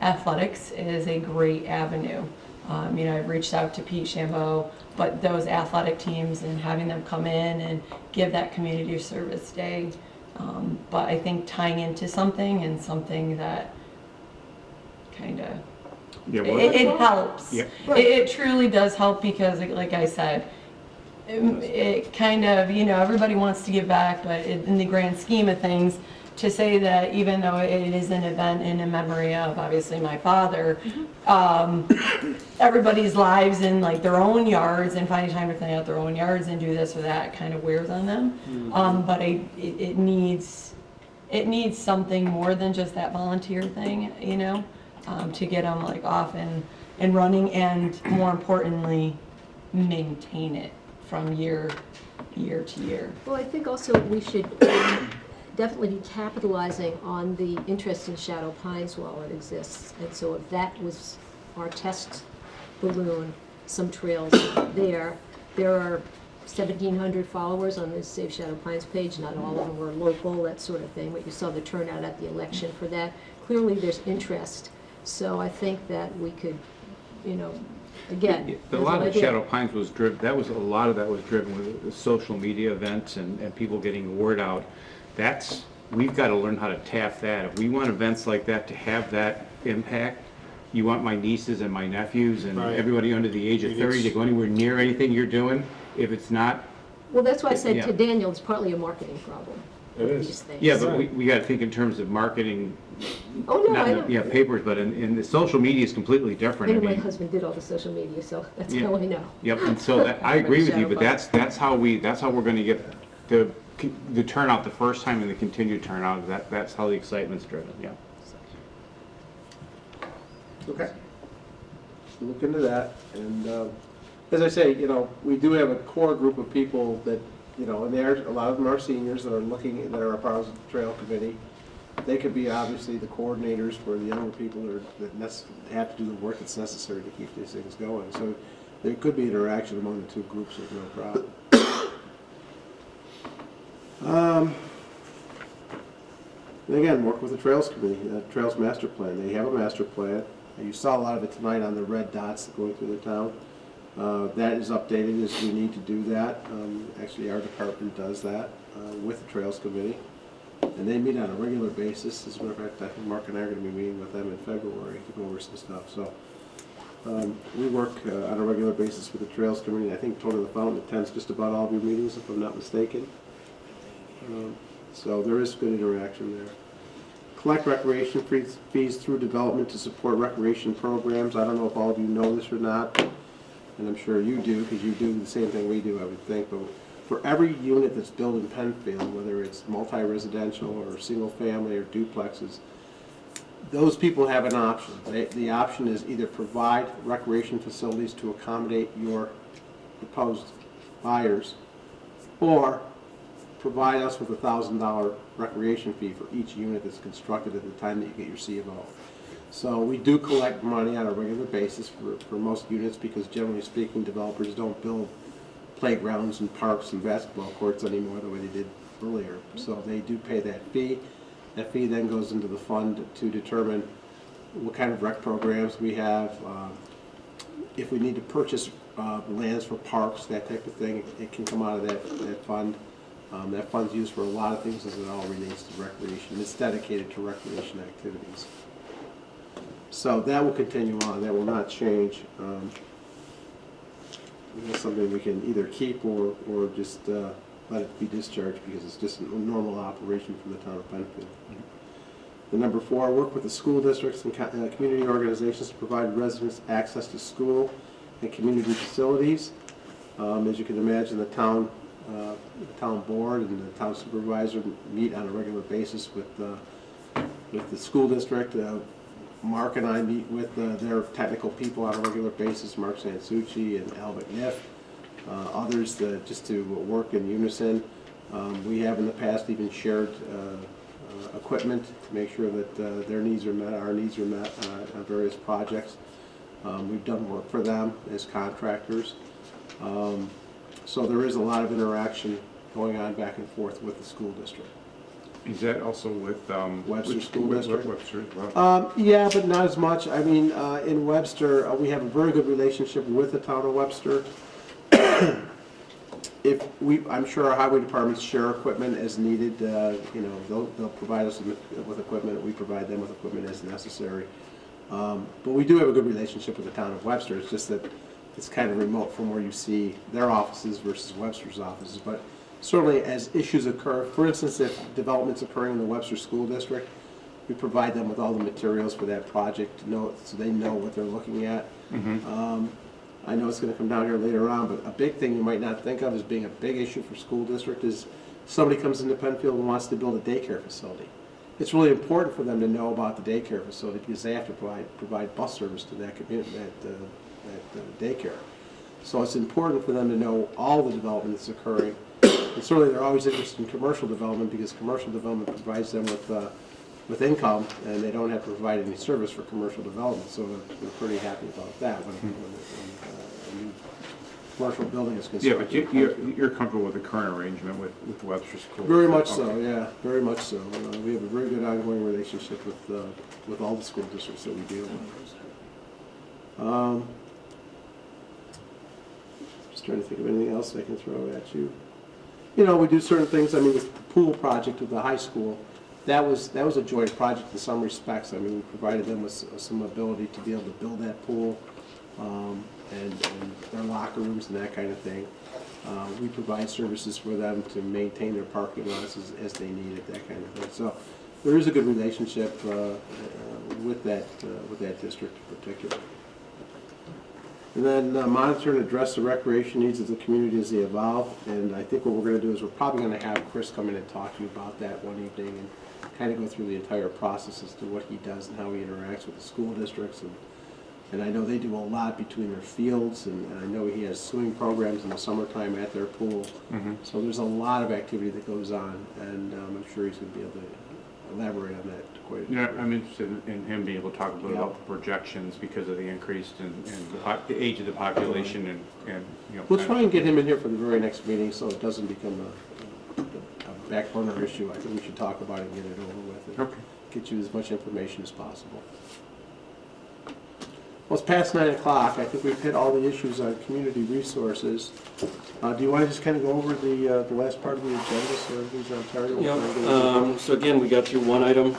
athletics is a great avenue. I've reached out to Pete Chambeau, but those athletic teams and having them come in and give that community service day. But I think tying into something and something that kind of, it helps. Yeah. It truly does help because, like I said, it kind of, everybody wants to give back, but in the grand scheme of things, to say that even though it is an event in memory of obviously my father, everybody's lives in like their own yards and finding time to clean out their own yards and do this or that kind of wears on them. But it needs something more than just that volunteer thing, to get them like off and running, and more importantly, maintain it from year to year. Well, I think also we should definitely be capitalizing on the interest in Shadow Pines while it exists. And so if that was our test balloon, some trails there. There are 1,700 followers on the Save Shadow Pines page. Not all of them were local, that sort of thing, but you saw the turnout at the election for that. Clearly, there's interest. So I think that we could, you know, again. A lot of Shadow Pines was driven, a lot of that was driven with the social media events and people getting the word out. We've got to learn how to tap that. If we want events like that to have that impact, you want my nieces and my nephews and everybody under the age of 30 to go anywhere near anything you're doing. If it's not. Well, that's why I said to Daniel, it's partly a marketing problem. It is. These things. Yeah, but we got to think in terms of marketing. Oh, no, I know. Yeah, papers, but in the social media is completely different. I know my husband did all the social media, so that's how I know. Yep, and so I agree with you, but that's how we're going to get the turnout the first time and the continued turnout. That's how the excitement's driven. Yeah. Okay. Look into that, and as I say, you know, we do have a core group of people that, you know, and a lot of them are seniors that are that are a part of the trail committee. They could be obviously the coordinators for the younger people that have to do the work that's necessary to keep these things going. So there could be interaction among the two groups with no problem. And again, work with the Trails Committee, the Trails Master Plan. They have a master plan. You saw a lot of it tonight on the red dots going through the town. That is updated as we need to do that. Actually, our department does that with the Trails Committee. And they meet on a regular basis. As a matter of fact, I think Mark and I are going to be meeting with them in February to go over some stuff. So we work on a regular basis with the Trails Committee. I think Tony the Fountain attends just about all of your meetings, if I'm not mistaken. So there is good interaction there. Collect recreation fees through development to support recreation programs. I don't know if all of you know this or not, and I'm sure you do, because you do the same thing we do, I would think. But for every unit that's built in Penfield, whether it's multi-residential or single-family or duplexes, those people have an option. The option is either provide recreation facilities to accommodate your proposed buyers, or provide us with a $1,000 recreation fee for each unit that's constructed at the time that you get your C of O. So we do collect money on a regular basis for most units, because generally speaking, developers don't build playgrounds and parks and basketball courts anymore the way they did earlier. So they do pay that fee. That fee then goes into the fund to determine what kind of rec programs we have. If we need to purchase lands for parks, that type of thing, it can come out of that fund. That fund's used for a lot of things as it all relates to recreation. It's dedicated to recreation activities. So that will continue on. That will not change. It's something we can either keep or just let it be discharged, because it's just a normal operation for the town of Penfield. The number 4, work with the school districts and community organizations to provide residents access to school and community facilities. As you can imagine, the town board and the town supervisor meet on a regular basis with the school district. Mark and I meet with their technical people on a regular basis, Mark Sansucci and Al McNiff, others just to work in unison. We have in the past even shared equipment to make sure that their needs are met, our needs are met on various projects. We've done work for them as contractors. So there is a lot of interaction going on back and forth with the school district. Is that also with Webster School District? Webster as well? Yeah, but not as much. I mean, in Webster, we have a very good relationship with the town of Webster. I'm sure our highway departments share equipment as needed. You know, they'll provide us with equipment. We provide them with equipment as necessary. But we do have a good relationship with the town of Webster. It's just that it's kind of remote from where you see their offices versus Webster's offices. But certainly as issues occur, for instance, if development's occurring in the Webster School District, we provide them with all the materials for that project so they know what they're looking at. Mm-hmm. I know it's going to come down here later on, but a big thing you might not think of as being a big issue for school district is somebody comes into Penfield and wants to build a daycare facility. It's really important for them to know about the daycare facility, because they have to provide bus service to that community, that daycare. So it's important for them to know all the development that's occurring And certainly, they're always interested in commercial development because commercial development provides them with income, and they don't have to provide any service for commercial development, so they're pretty happy about that when a new commercial building is Yeah, but constructed. you're comfortable with the current arrangement with Webster School? Very much so, Okay. yeah, very much so. We have a very good ongoing relationship with all the school districts that we deal with. Just trying to think of anything else I can throw at you. You know, we do certain things, I mean, with the pool project with the high school, that was a joint project in some respects. I mean, we provided them with some ability to be able to build that pool, and their locker rooms and that kind of thing. We provide services for them to maintain their parking lots as they need it, that kind of thing. So there is a good relationship with that district in particular. And then monitor and address the recreation needs of the community as they evolve. And I think what we're going to do is we're probably going to have Chris come in and talk to you about that one evening and kind of go through the entire process as to what he does and how he interacts with the school districts. And I know they do a lot between their fields, and I know he has swimming programs in the summertime at their pool. So there's a lot of activity that goes on, and I'm sure he's going to be able to elaborate on that quite a bit. Yeah, I'm interested in him being able to talk a bit about the projections because of the increase in the age of the population and you know. We'll try and get him in here for the very next meeting so it doesn't become a back burner issue. I think we should talk about it and get it over with and Okay. get you as much information as possible. Well, it's past 9 o'clock. I think we've hit all the issues on community resources. Do you want to just kind of go over the last part of the agenda so everybody's on target? Yeah, so again, we got through one item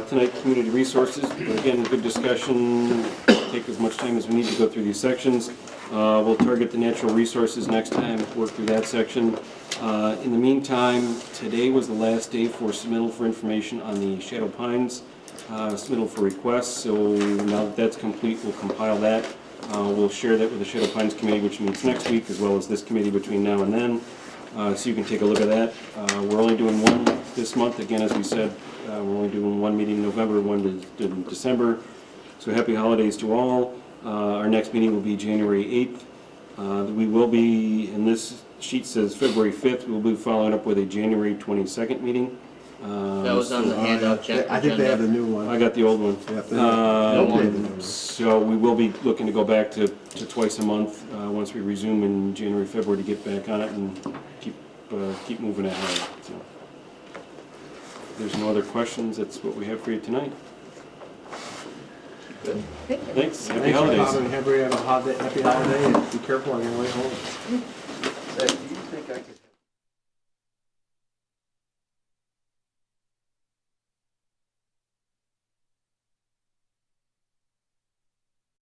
tonight, community resources. But again, good discussion, take as much time as we need to go through these sections. We'll target the natural resources next time, work through that section. In the meantime, today was the last day for submittal for information on the Shadow Pines submittal for requests, so now that that's complete, we'll compile that. We'll share that with the Shadow Pines Committee, which meets next week, as well as this committee between now and then, so you can take a look at that. We're only doing one this month, again, as we said, we're only doing one meeting in November, one in December, so happy holidays to all. Our next meeting will be January 8th. We will be, and this sheet says February 5th, we'll be following up with a January 22nd meeting. That was on the handout check. I think they have the new one. I got the old one. So we will be looking to go back to twice a month once we resume in January, February to get back on it and keep moving ahead. So, if there's no other questions, that's what we have for you tonight. Good. Thanks. Happy Thanks for holidays. coming. Happy holiday, and be careful on your way home. Do you think I could